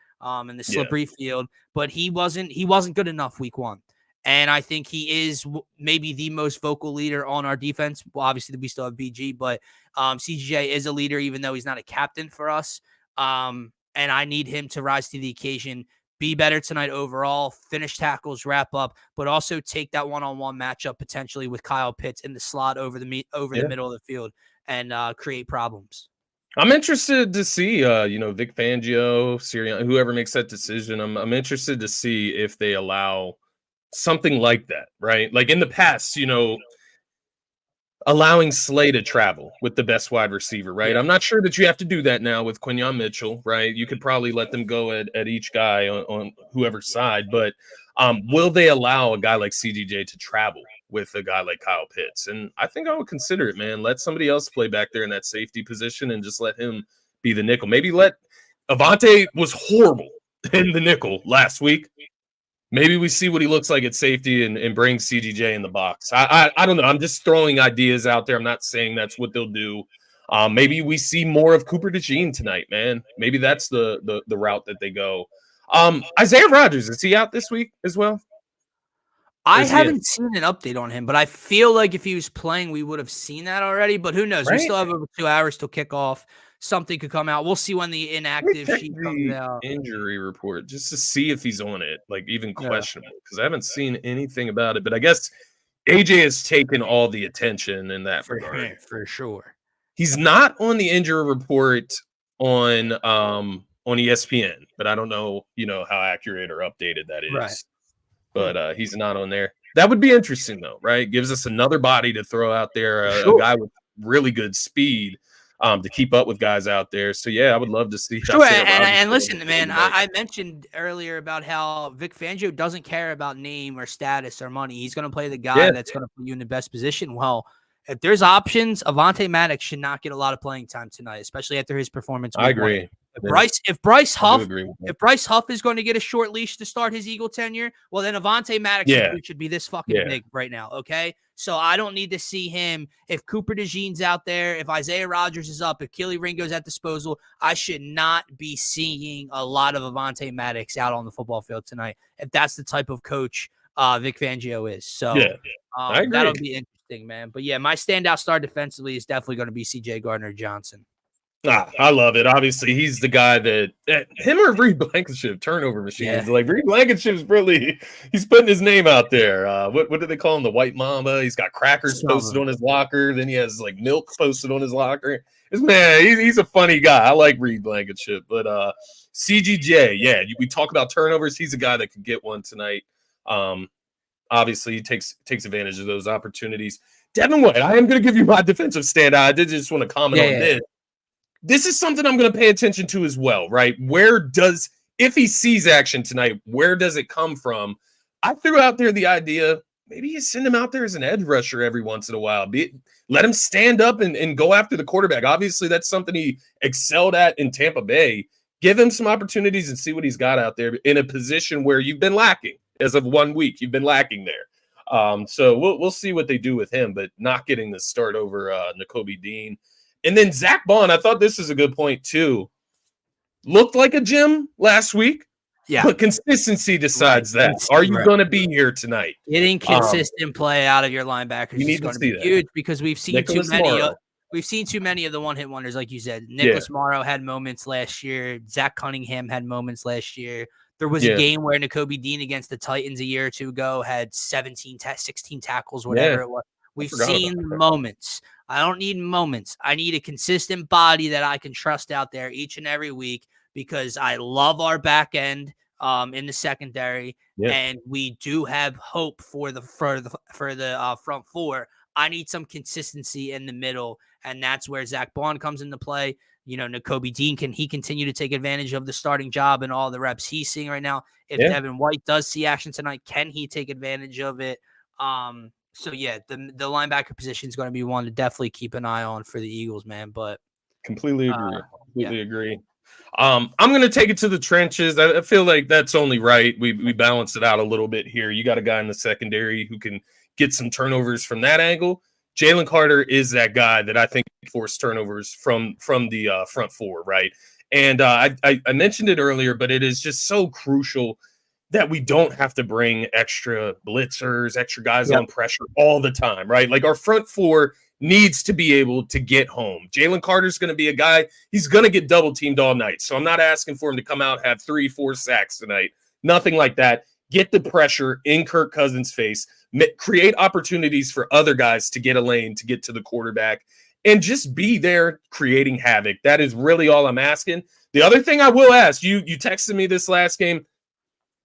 in the slippery field. But he wasn't good enough week one. And I think he is maybe the most vocal leader on our defense. Well, obviously, we still have BG, but CGJ is a leader, even though he's not a captain for us. And I need him to rise to the occasion, be better tonight overall, finish tackles, wrap up, but also take that one-on-one matchup potentially with Kyle Pitts in the slot over the middle of the field and create problems. I'm interested to see, Vic Fangio, Sirianni, whoever makes that decision. I'm interested to see if they allow something like that, right? Like in the past, allowing Slay to travel with the best wide receiver, right? I'm not sure that you have to do that now with Quinyon Mitchell, right? You could probably let them go at each guy on whoever's side, but will they allow a guy like CGJ to travel with a guy like Kyle Pitts? And I think I would consider it, man. Let somebody else play back there in that safety position and just let him be the nickel. Maybe let Avonte was horrible in the nickel last week. Maybe we see what he looks like at safety and bring CGJ in the box. I don't know. I'm just throwing ideas out there. I'm not saying that's what they'll do. Maybe we see more of Cooper DeJean tonight, man. Maybe that's the route that they go. Isaiah Rodgers, is he out this week as well? I haven't seen an update on him, but I feel like if he was playing, we would have seen that already. But who knows? Right? We still have over 2 hours till kickoff. Something could come out. We'll see when the inactive sheet comes out. Injury report, just to see if he's on it, like even questionable, because I haven't seen anything about it. But I guess AJ has taken all the attention in that regard. For sure. He's not on the injury report on ESPN, but I don't know, how accurate or updated that is. Right. But he's not on there. That would be interesting, though, right? Gives us another body to throw out there, a guy with really good speed. to keep up with guys out there. So yeah, I would love to see. Sure, and listen, man, I mentioned earlier about how Vic Fangio doesn't care about name or status or money. He's going to play the guy that's going to put you in the best position. Well, if there's options, Avonte Maddox should not get a lot of playing time tonight, especially after his performance. I agree. If Bryce Huff is going to get a short leash to start his Eagle tenure, well, then Avonte Maddox should be this fucking big right now. Okay. So I don't need to see him. If Cooper DeJean's out there, if Isaiah Rodgers is up, if Keely Ringo's at disposal, I should not be seeing a lot of Avonte Maddox out on the football field tonight. If that's the type of coach Vic Fangio is. So that'll be interesting, man. But yeah, my standout star defensively is definitely going to be CJ Gardner-Johnson. I love it. Obviously, he's the guy that him or Reed Blankenship, turnover machines. Like Reed Blankenship's really, he's putting his name out there. What do they call him? The White Mamba. He's got crackers posted on his locker. Then he has like milk posted on his locker. He's a funny guy. I like Reed Blankenship. But CGJ, we talk about turnovers. He's a guy that could get one tonight. Obviously, he takes advantage of those opportunities. Devin White, I am going to give you my defensive standout. I did just want to comment on this. This is something I'm going to pay attention to as well, right? If he sees action tonight, where does it come from? I threw out there the idea, maybe you send him out there as an edge rusher every once in a while. Let him stand up and go after the quarterback. Obviously, that's something he excelled at in Tampa Bay. Give him some opportunities and see what he's got out there in a position where you've been lacking. As of 1 week, you've been lacking there. So we'll see what they do with him, but not getting the start over Nakobe Dean. And then Zach Bond, I thought this is a good point too. Looked like a gem last week, but consistency decides that. Are you going to be here tonight? Getting consistent play out of your linebackers is going to be huge because we've seen too many of the one-hit wonders, like you said. Nicholas Morrow had moments last year. Zach Cunningham had moments last year. There was a game where Nakobe Dean against the Titans a year or two ago had 16 tackles, whatever it was. We've seen moments. I don't need moments. I need a consistent body that I can trust out there each and every week because I love our back end in the secondary, and we do have hope for the front four. I need some consistency in the middle, and that's where Zach Bond comes into play. Nakobe Dean, can he continue to take advantage of the starting job and all the reps he's seeing right now? If Devin White does see action tonight, can he take advantage of it? So yeah, the linebacker position is going to be one to definitely keep an eye on for the Eagles, man. But completely agree. I'm going to take it to the trenches. I feel like that's only right. We balance it out a little bit here. You got a guy in the secondary who can get some turnovers from that angle. Jalen Carter is that guy that I think forced turnovers from the front four, right? And I mentioned it earlier, but it is just so crucial that we don't have to bring extra blitzers, extra guys on pressure all the time, right? Like our front four needs to be able to get home. Jalen Carter's going to be a guy, he's going to get double teamed all night. So I'm not asking for him to come out, have 3-4 sacks tonight. Nothing like that. Get the pressure in Kirk Cousins' face, create opportunities for other guys to get a lane, to get to the quarterback, and just be there creating havoc. That is really all I'm asking. The other thing I will ask, you texted me this last game,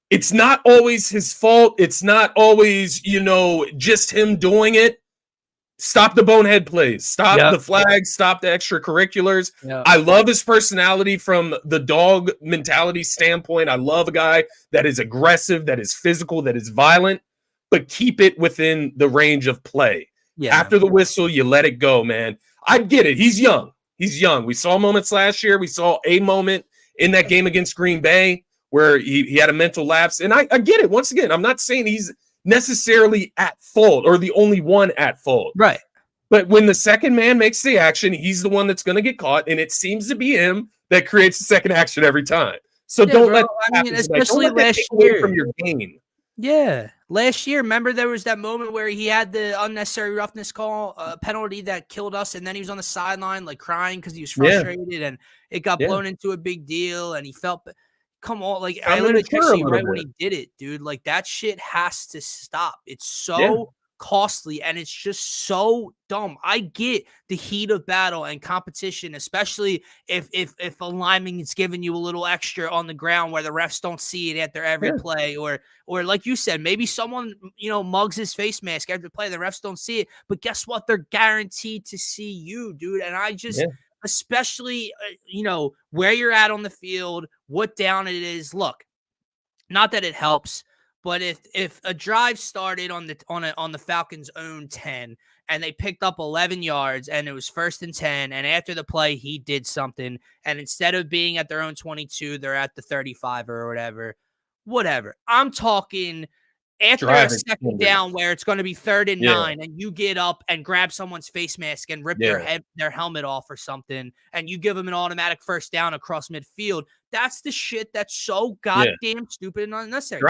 it's not always his fault. It's not always, just him doing it. Stop the bonehead plays. Stop the flags. Stop the extracurriculars. I love his personality from the dog mentality standpoint. I love a guy that is aggressive, that is physical, that is violent, but keep it within the range of play. After the whistle, you let it go, man. I get it. He's young. We saw moments last year. We saw a moment in that game against Green Bay where he had a mental lapse. And I get it. Once again, I'm not saying he's necessarily at fault or the only one at fault. Right. But when the second man makes the action, he's the one that's going to get caught. And it seems to be him that creates the second action every time. So don't let especially last year from your game. Yeah. Last year, remember there was that moment where he had the unnecessary roughness call, penalty that killed us. And then he was on the sideline, like crying because he was frustrated and it got blown into a big deal. And he felt, come on, like I literally texted you right when he did it, dude. Like that shit has to stop. It's so costly and it's just so dumb. I get the heat of battle and competition, especially if a lineman is giving you a little extra on the ground where the refs don't see it after every play, or like you said, maybe someone mugs his face mask after the play, the refs don't see it, but guess what? They're guaranteed to see you, dude. And especially, where you're at on the field, what down it is. Look, not that it helps, but if a drive started on the Falcons' own 10 and they picked up 11 yards and it was 1st and 10, and after the play he did something, and instead of being at their own 22, they're at the 35 or whatever. I'm talking after a second down where it's going to be 3rd and 9, and you get up and grab someone's face mask and rip their helmet off or something, and you give them an automatic 1st down across midfield. That's the shit that's so goddamn stupid and unnecessary.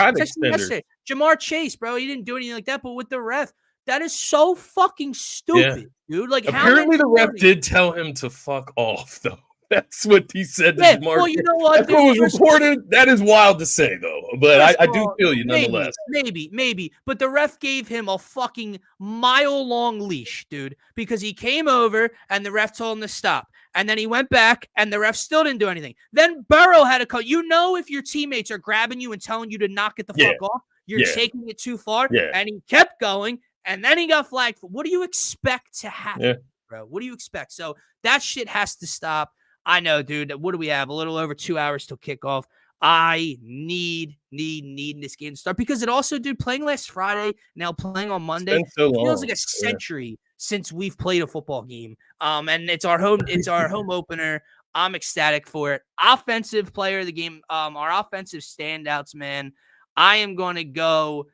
Jamar Chase, bro, he didn't do anything like that, but with the ref, that is so fucking stupid, dude. Like, apparently the ref did tell him to fuck off, though. That's what he said to Jamar. Well, you know what? That's what was reported. That is wild to say, though. But I do feel you nonetheless. Maybe. But the ref gave him a fucking mile-long leash, dude, because he came over and the ref told him to stop. And then he went back and the ref still didn't do anything. Then Burrow had a call. If your teammates are grabbing you and telling you to knock it the fuck off, you're taking it too far. And he kept going. And then he got flagged. What do you expect to happen, bro? What do you expect? So that shit has to stop. I know, dude. What do we have? A little over 2 hours till kickoff. I need this game to start because it also, dude, playing last Friday, now playing on Monday, feels like a century since we've played a football game. And it's our home opener. I'm ecstatic for it. Offensive player of the game, our offensive standouts, man. I am going to go.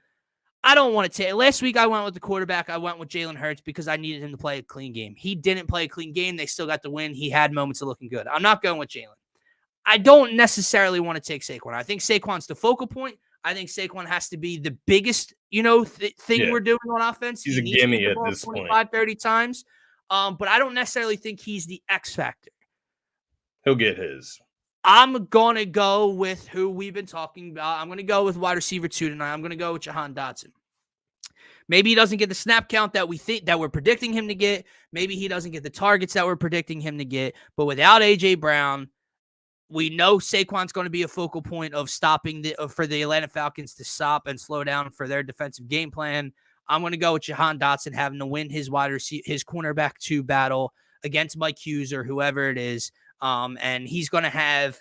I don't want to take. Last week I went with the quarterback. I went with Jalen Hurts because I needed him to play a clean game. He didn't play a clean game. They still got the win. He had moments of looking good. I'm not going with Jalen. I don't necessarily want to take Saquon. I think Saquon's the focal point. I think Saquon has to be the biggest, thing we're doing on offense. He's a gimme at this 25, 30 times. But I don't necessarily think he's the X factor. He'll get his. I'm going to go with who we've been talking about. I'm going to go with wide receiver 2 tonight. I'm going to go with Jahan Dotson. Maybe he doesn't get the snap count that we're predicting him to get. Maybe he doesn't get the targets that we're predicting him to get. But without A.J. Brown, we know Saquon's going to be a focal point of stopping for the Atlanta Falcons to stop and slow down for their defensive game plan. I'm going to go with Jahan Dotson having to win his his cornerback 2 battle against Mike Hughes or whoever it is. And he's going to have,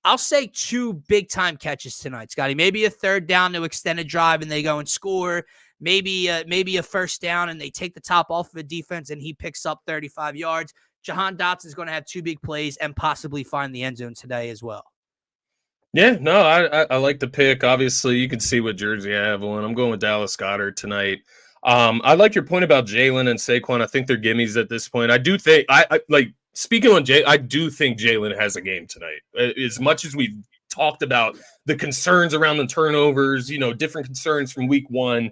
I'll say, 2 big-time catches tonight, Scotty. Maybe a 3rd down to extend a drive and they go and score. Maybe a 1st down and they take the top off of a defense and he picks up 35 yards. Jahan Dotson is going to have 2 big plays and possibly find the end zone today as well. Yeah, no, I like the pick. Obviously, you can see what jersey I have on. I'm going with Dallas Goedert tonight. I like your point about Jalen and Saquon. I think they're gimmies at this point. I do think speaking on Jay, I do think Jalen has a game tonight. As much as we've talked about the concerns around the turnovers, different concerns from week 1.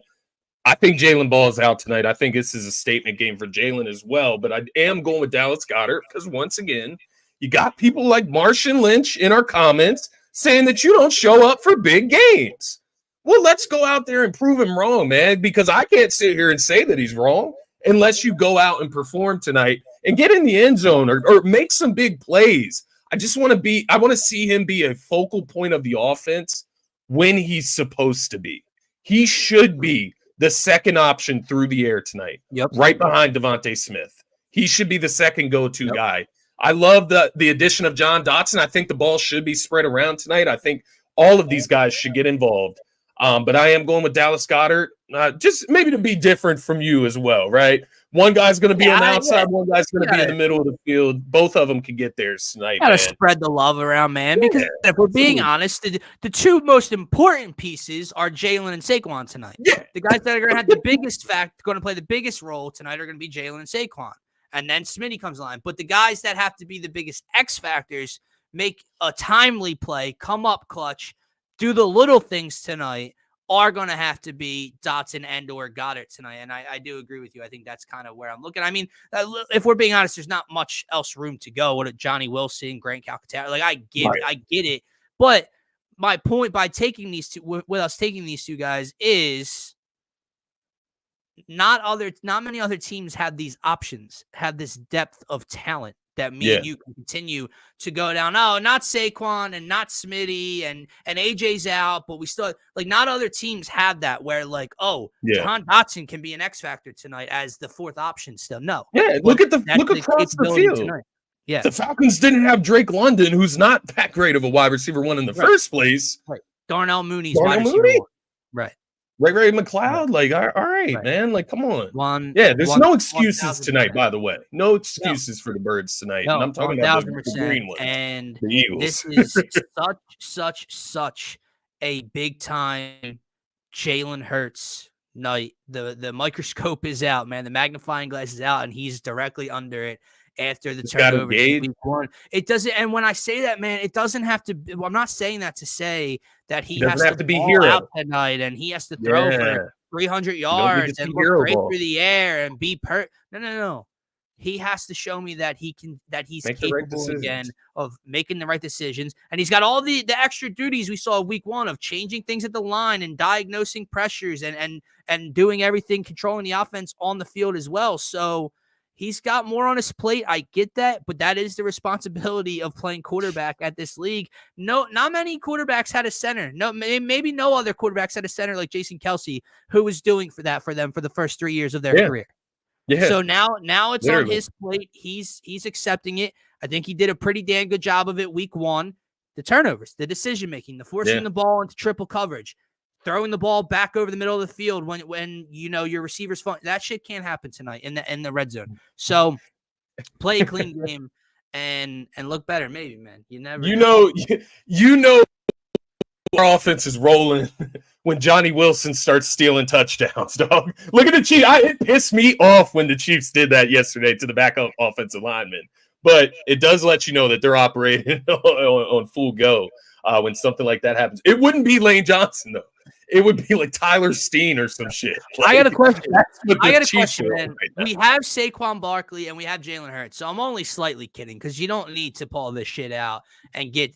I think Jalen balls out tonight. I think this is a statement game for Jalen as well. But I am going with Dallas Goedert because, once again, you got people like Marshawn Lynch in our comments saying that you don't show up for big games. Well, let's go out there and prove him wrong, man, because I can't sit here and say that he's wrong unless you go out and perform tonight and get in the end zone or make some big plays. I want to see him be a focal point of the offense when he's supposed to be. He should be the second option through the air tonight, right behind Devontae Smith. He should be the second go-to guy. I love the addition of Jahan Dotson. I think the ball should be spread around tonight. I think all of these guys should get involved. But I am going with Dallas Goedert, just maybe to be different from you as well, right? One guy's going to be on the outside, one guy's going to be in the middle of the field. Both of them can get theirs tonight. Got to spread the love around, man. Because if we're being honest, the 2 most important pieces are Jalen and Saquon tonight. Yeah. The guys that are going to have the biggest going to play the biggest role tonight are going to be Jalen and Saquon. And then Smitty comes line. But the guys that have to be the biggest X factors, make a timely play, come up clutch, do the little things tonight, are going to have to be Dotson and or Goddard tonight. And I do agree with you. I think that's kind of where I'm looking. I mean, if we're being honest, there's not much else room to go. What Johnny Wilson, Grant Calcaterra, I get it. But my point by taking these 2, with us taking these 2 guys is not many other teams have these options, have this depth of talent that you can continue to go down. Oh, not Saquon and not Smitty and AJ's out, but we still not other teams have that where Jahan Dotson can be an X factor tonight as the 4th option still. No. Yeah, look across the field. Tonight. Yeah. The Falcons didn't have Drake London, who's not that great of a wide receiver one in the first place. Right. Darnell Mooney's wide receiver one. Right. Ray McLeod, like, all right, man, like, come on. There's no excuses tonight, by the way. No excuses for the Birds tonight. And I'm talking about the green ones, and the Eagles. This is such a big time Jalen Hurts night. The microscope is out, man. The magnifying glass is out, and he's directly under it after the turnover in week one. It doesn't, and when I say that, man, it doesn't have to. I'm not saying that to say that he has to be ball out tonight and he has to throw for 300 yards and look great through the air and be No. He has to show me that he's capable again of making the right decisions. And he's got all the extra duties we saw week one of changing things at the line and diagnosing pressures and doing everything, controlling the offense on the field as well. So he's got more on his plate. I get that, but that is the responsibility of playing quarterback at this league. No, not many quarterbacks had a center. No, maybe no other quarterbacks had a center like Jason Kelce, who was doing for them for the first 3 years of their career. Yeah. So now it's on his plate. He's accepting it. I think he did a pretty damn good job of it week one. The turnovers, the decision making, the forcing the ball into triple coverage, throwing the ball back over the middle of the field when your receivers fall. That shit can't happen tonight in the red zone. So play a clean game and look better, maybe, man. You never know our offense is rolling when Johnny Wilson starts stealing touchdowns, dog. Look at the Chiefs. It pissed me off when the Chiefs did that yesterday to the backup offensive lineman. But it does let you know that they're operating on full go when something like that happens. It wouldn't be Lane Johnson, though. It would be like Tyler Steen or some shit. Like, I got a question. Man. We have Saquon Barkley and we have Jalen Hurts. So I'm only slightly kidding because you don't need to pull this shit out and get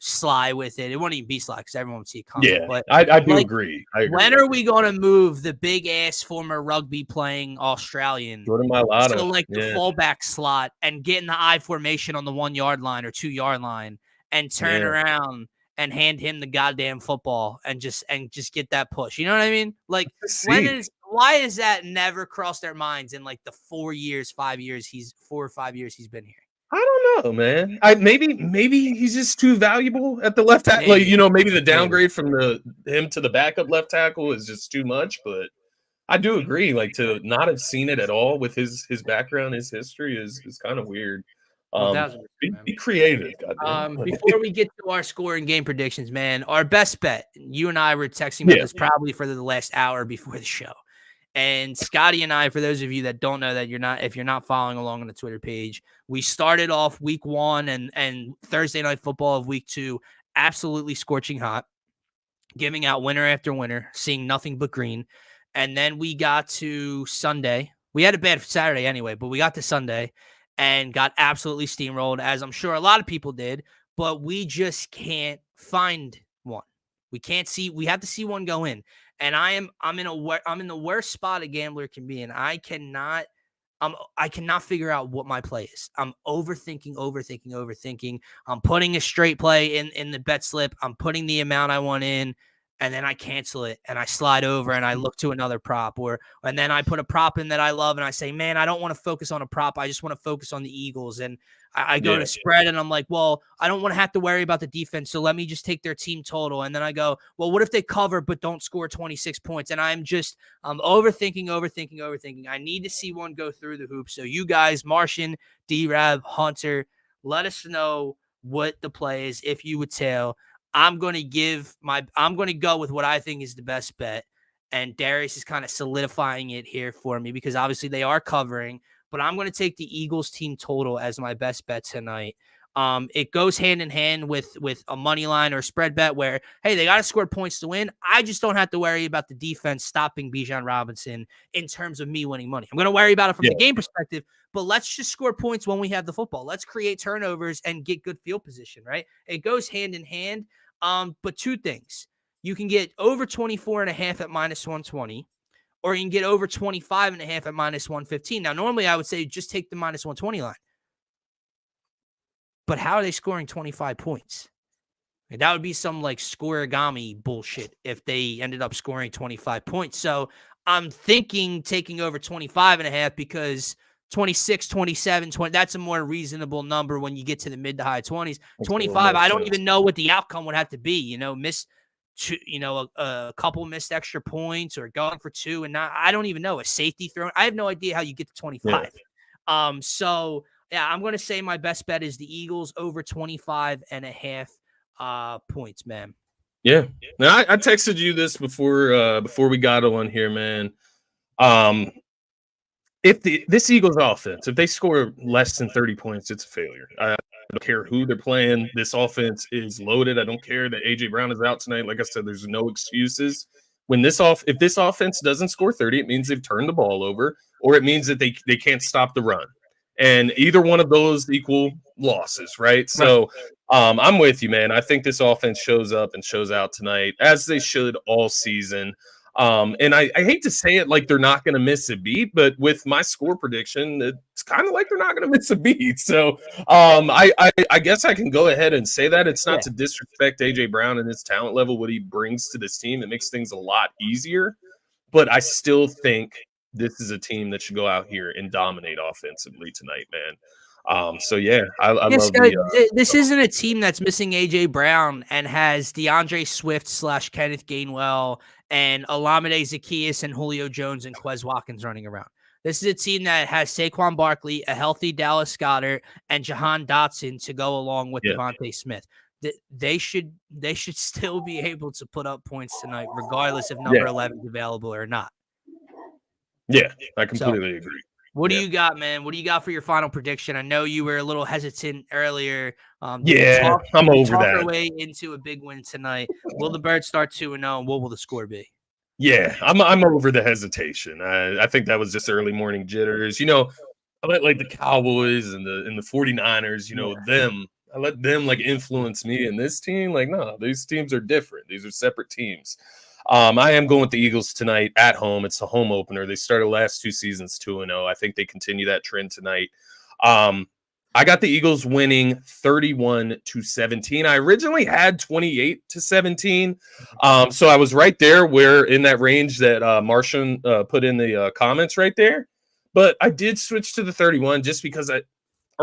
sly with it. It won't even be sly because everyone would see it coming. Yeah, but I do agree. When are we going to move the big ass former rugby playing Australian to the fullback slot and get in the I formation on the 1 yard line or 2 yard line and turn around and hand him the goddamn football and just get that push. You know what I mean? Like, why is that never crossed their minds in like the 4 or 5 years he's been here? I don't know, man. Maybe he's just too valuable at the left tackle. Like, maybe the downgrade from him to the backup left tackle is just too much. But I do agree, like, to not have seen it at all with his background, his history is kind of weird. Be creative. Before we get to our score and game predictions, man, our best bet. You and I were texting about this probably for the last hour before the show. And Scotty and I, for those of you that don't know that if you're not following along on the Twitter page, we started off week one and Thursday night football of week two, absolutely scorching hot, giving out winner after winner, seeing nothing but green. And then we got to Sunday. We had a bad Saturday anyway, but we got to Sunday and got absolutely steamrolled, as I'm sure a lot of people did, but we just can't find one. We have to see one go in. And I'm in the worst spot a gambler can be in. I cannot figure out what my play is. I'm overthinking. I'm putting a straight play in the bet slip. I'm putting the amount I want in, and then I cancel it and I slide over and I look to another prop, and then I put a prop in that I love and I say, man, I don't want to focus on a prop. I just want to focus on the Eagles. And I go to spread and I'm like, well, I don't want to have to worry about the defense. So let me just take their team total. And then I go, well, what if they cover, but don't score 26 points? And I'm overthinking. I need to see one go through the hoop. So you guys, Martian, D-Rab, Hunter, let us know what the play is. If you would tell, I'm going to go with what I think is the best bet. And Darius is kind of solidifying it here for me because obviously they are covering, but I'm going to take the Eagles team total as my best bet tonight. It goes hand in hand with a money line or spread bet where, hey, they got to score points to win. I just don't have to worry about the defense stopping Bijan Robinson in terms of me winning money. I'm going to worry about it from the game perspective, but let's just score points when we have the football. Let's create turnovers and get good field position, right? It goes hand in hand. But two things. You can get over 24.5 at minus 120, or you can get over 25.5 at minus 115. Now, normally I would say just take the minus 120 line. But how are they scoring 25 points? That would be some like scoregami bullshit if they ended up scoring 25 points. So I'm thinking taking over 25.5 because 26, 27, 20. That's a more reasonable number when you get to the mid to high 20s. 25, I don't even know what the outcome would have to be. A couple missed extra points or going for 2 and not. I don't even know a safety throw. I have no idea how you get to 25. Yeah. So yeah, I'm going to say my best bet is the Eagles over 25.5 points, man. Yeah. Now I texted you this before we got on here, man. If this Eagles offense, if they score less than 30 points, it's a failure. I don't care who they're playing. This offense is loaded. I don't care that AJ Brown is out tonight. Like I said, there's no excuses. If this offense doesn't score 30, it means they've turned the ball over, or it means that they can't stop the run. And either one of those equal losses, right? So I'm with you, man. I think this offense shows up and shows out tonight, as they should all season. And I hate to say it like they're not going to miss a beat, but with my score prediction, it's kind of like they're not going to miss a beat. So I guess I can go ahead and say that. It's not to disrespect AJ Brown and his talent level, what he brings to this team. It makes things a lot easier. But I still think this is a team that should go out here and dominate offensively tonight, man. So yeah, I love this isn't a team that's missing AJ Brown and has DeAndre Swift / Kenneth Gainwell and Olamide Zaccheaus and Julio Jones and Quez Watkins running around. This is a team that has Saquon Barkley, a healthy Dallas Goedert, and Jahan Dotson to go along with Devontae Smith. They should still be able to put up points tonight, regardless if number 11 is available or not. Yeah, I completely agree. What do you got, man? What do you got for your final prediction? I know you were a little hesitant earlier. I'm over that. Our way into a big win tonight. Will the Birds start 2-0? What will the score be? Yeah, I'm over the hesitation. I think that was just early morning jitters. I let like the Cowboys and the 49ers, I let them like influence me. And this team, like, no, these teams are different. These are separate teams. I am going with the Eagles tonight at home. It's a home opener. They started last 2 seasons 2-0. I think they continue that trend tonight. I got the Eagles winning 31-17. I originally had 28-17. So I was right there where in that range that Martian put in the comments right there. But I did switch to the 31 just because are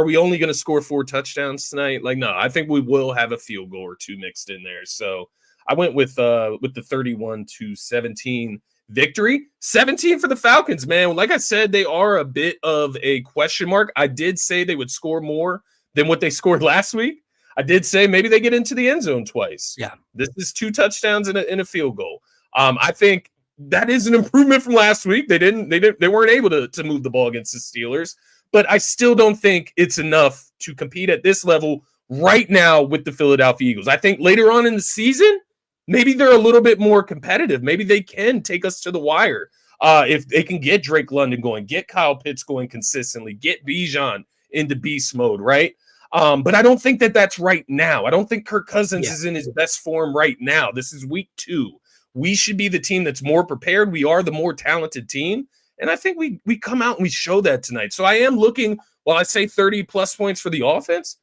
we only going to score 4 touchdowns tonight? Like, no, I think we will have a field goal or 2 mixed in there. So I went with the 31-17 victory. 17 for the Falcons, man. Like I said, they are a bit of a question mark. I did say they would score more than what they scored last week. I did say maybe they get into the end zone twice. Yeah. This is 2 touchdowns and a field goal. I think that is an improvement from last week. They weren't able to move the ball against the Steelers, but I still don't think it's enough to compete at this level right now with the Philadelphia Eagles. I think later on in the season, maybe they're a little bit more competitive. Maybe they can take us to the wire if they can get Drake London going, get Kyle Pitts going consistently, get Bijan into beast mode, right? But I don't think that's right now. I don't think Kirk Cousins is in his best form right now. This is week 2. We should be the team that's more prepared. We are the more talented team. And I think we come out and we show that tonight. So I am looking, while I say 30-plus points for the offense,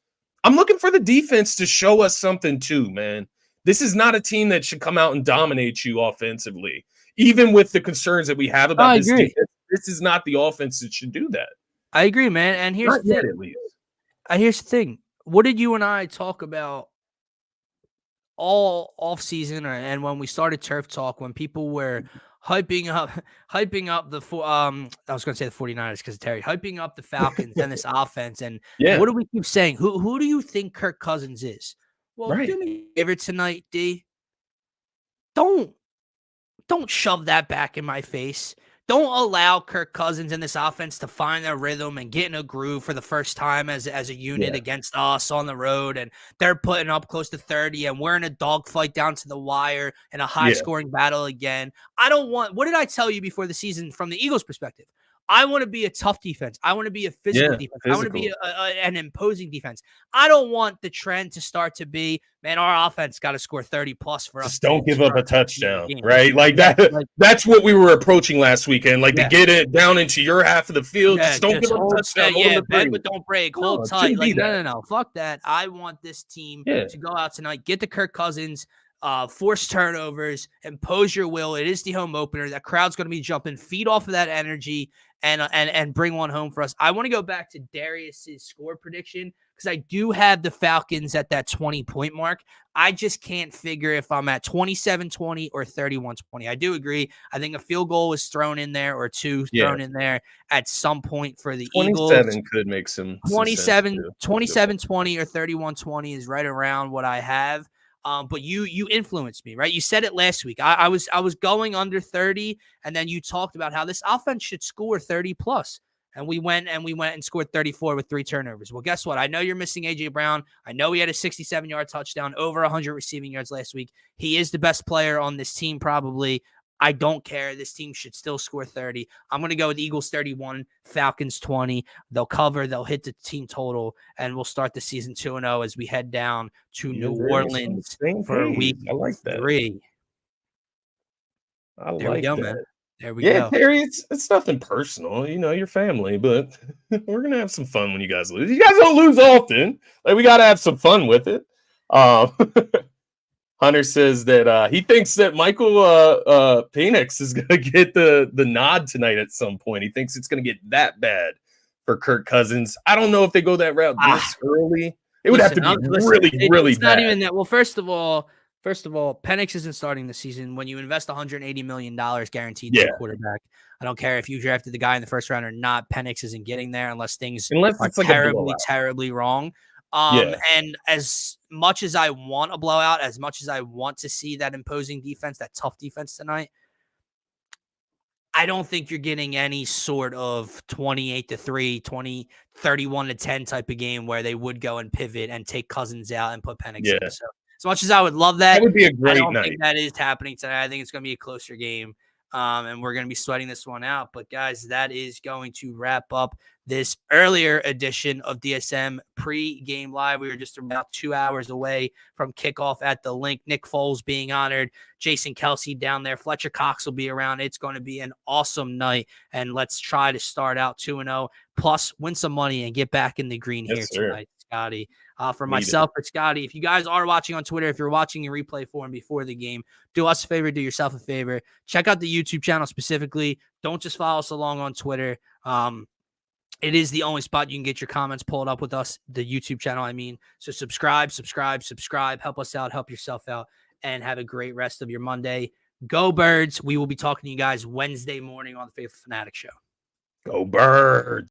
I'm looking for the defense to show us something too, man. This is not a team that should come out and dominate you offensively. Even with the concerns that we have about this defense, this is not the offense that should do that. I agree, man. And here's the thing. What did you and I talk about all off season and when we started Turf Talk, when people were hyping up I was going to say the 49ers because Terry, hyping up the Falcons and this offense. And what do we keep saying? Who do you think Kirk Cousins is? Well, do me a favor tonight, D. Don't shove that back in my face. Don't allow Kirk Cousins and this offense to find their rhythm and get in a groove for the first time as a unit against us on the road. And they're putting up close to 30 and we're in a dogfight down to the wire in a high-scoring battle again. What did I tell you before the season from the Eagles' perspective? I want to be a tough defense. I want to be a physical defense. I want to be an imposing defense. I don't want the trend to start to be, man, our offense got to score 30-plus for us. Just don't give up a touchdown, right? Like that. That's what we were approaching last weekend. Like to get it down into your half of the field. Just don't give up a touchdown. Bend but don't break. Hold tight. Like no. Fuck that. I want this team to go out tonight, get the Kirk Cousins, force turnovers, impose your will. It is the home opener. That crowd's going to be jumping, feed off of that energy, and bring one home for us. I want to go back to Darius's score prediction because I do have the Falcons at that 20-point mark. I just can't figure if I'm at 27-20 or 31-20. I do agree. I think a field goal was thrown in there or two thrown in there at some point for the 27 Eagles. could make some 27, sense 27-20 or 31-20 is right around what I have. But you influenced me, right? You said it last week. I was going under 30, and then you talked about how this offense should score 30 plus. And we went and scored 34 with 3 turnovers. Well, guess what? I know you're missing A.J. Brown. I know he had a 67-yard touchdown, over 100 receiving yards last week. He is the best player on this team, probably. I don't care. This team should still score 30. I'm going to go with Eagles 31, Falcons 20. They'll cover. They'll hit the team total, and we'll start the season 2-0 as we head down to New Orleans for week 3. There we go, man. There we go. Terry, it's nothing personal. You know, your family, but we're going to have some fun when you guys lose. You guys don't lose often. Like, we got to have some fun with it. Hunter says that he thinks that Michael Penix is going to get the nod tonight at some point. He thinks it's going to get that bad for Kirk Cousins. I don't know if they go that route this early. It would have to be really bad. Not even that. Well, first of all, Penix isn't starting the season. When you invest $180 million guaranteed to a quarterback, I don't care if you drafted the guy in the first round or not. Penix isn't getting there unless things are terribly wrong. And as much as I want a blowout, as much as I want to see that imposing defense, that tough defense tonight, I don't think you're getting any sort of 28-3, 31-10 type of game where they would go and pivot and take Cousins out and put Penix in. So as much as I would love that, would be a great I don't night. think that is happening tonight. I think it's going to be a closer game, and we're going to be sweating this one out. But, guys, that is going to wrap up this earlier edition of DSM Pre-Game Live. We were just about 2 hours away from kickoff at the Link. Nick Foles being honored, Jason Kelsey down there, Fletcher Cox will be around. It's going to be an awesome night, and let's try to start out 2-0, plus win some money and get back in the green here tonight, Scotty. For myself, for Scotty, if you guys are watching on Twitter, if you're watching in replay form before the game, do us a favor, do yourself a favor. Check out the YouTube channel specifically. Don't just follow us along on Twitter. It is the only spot you can get your comments pulled up with us, the YouTube channel, I mean. So subscribe. Help us out, help yourself out, and have a great rest of your Monday. Go Birds. We will be talking to you guys Wednesday morning on the Faithful Fanatic Show. Go Birds.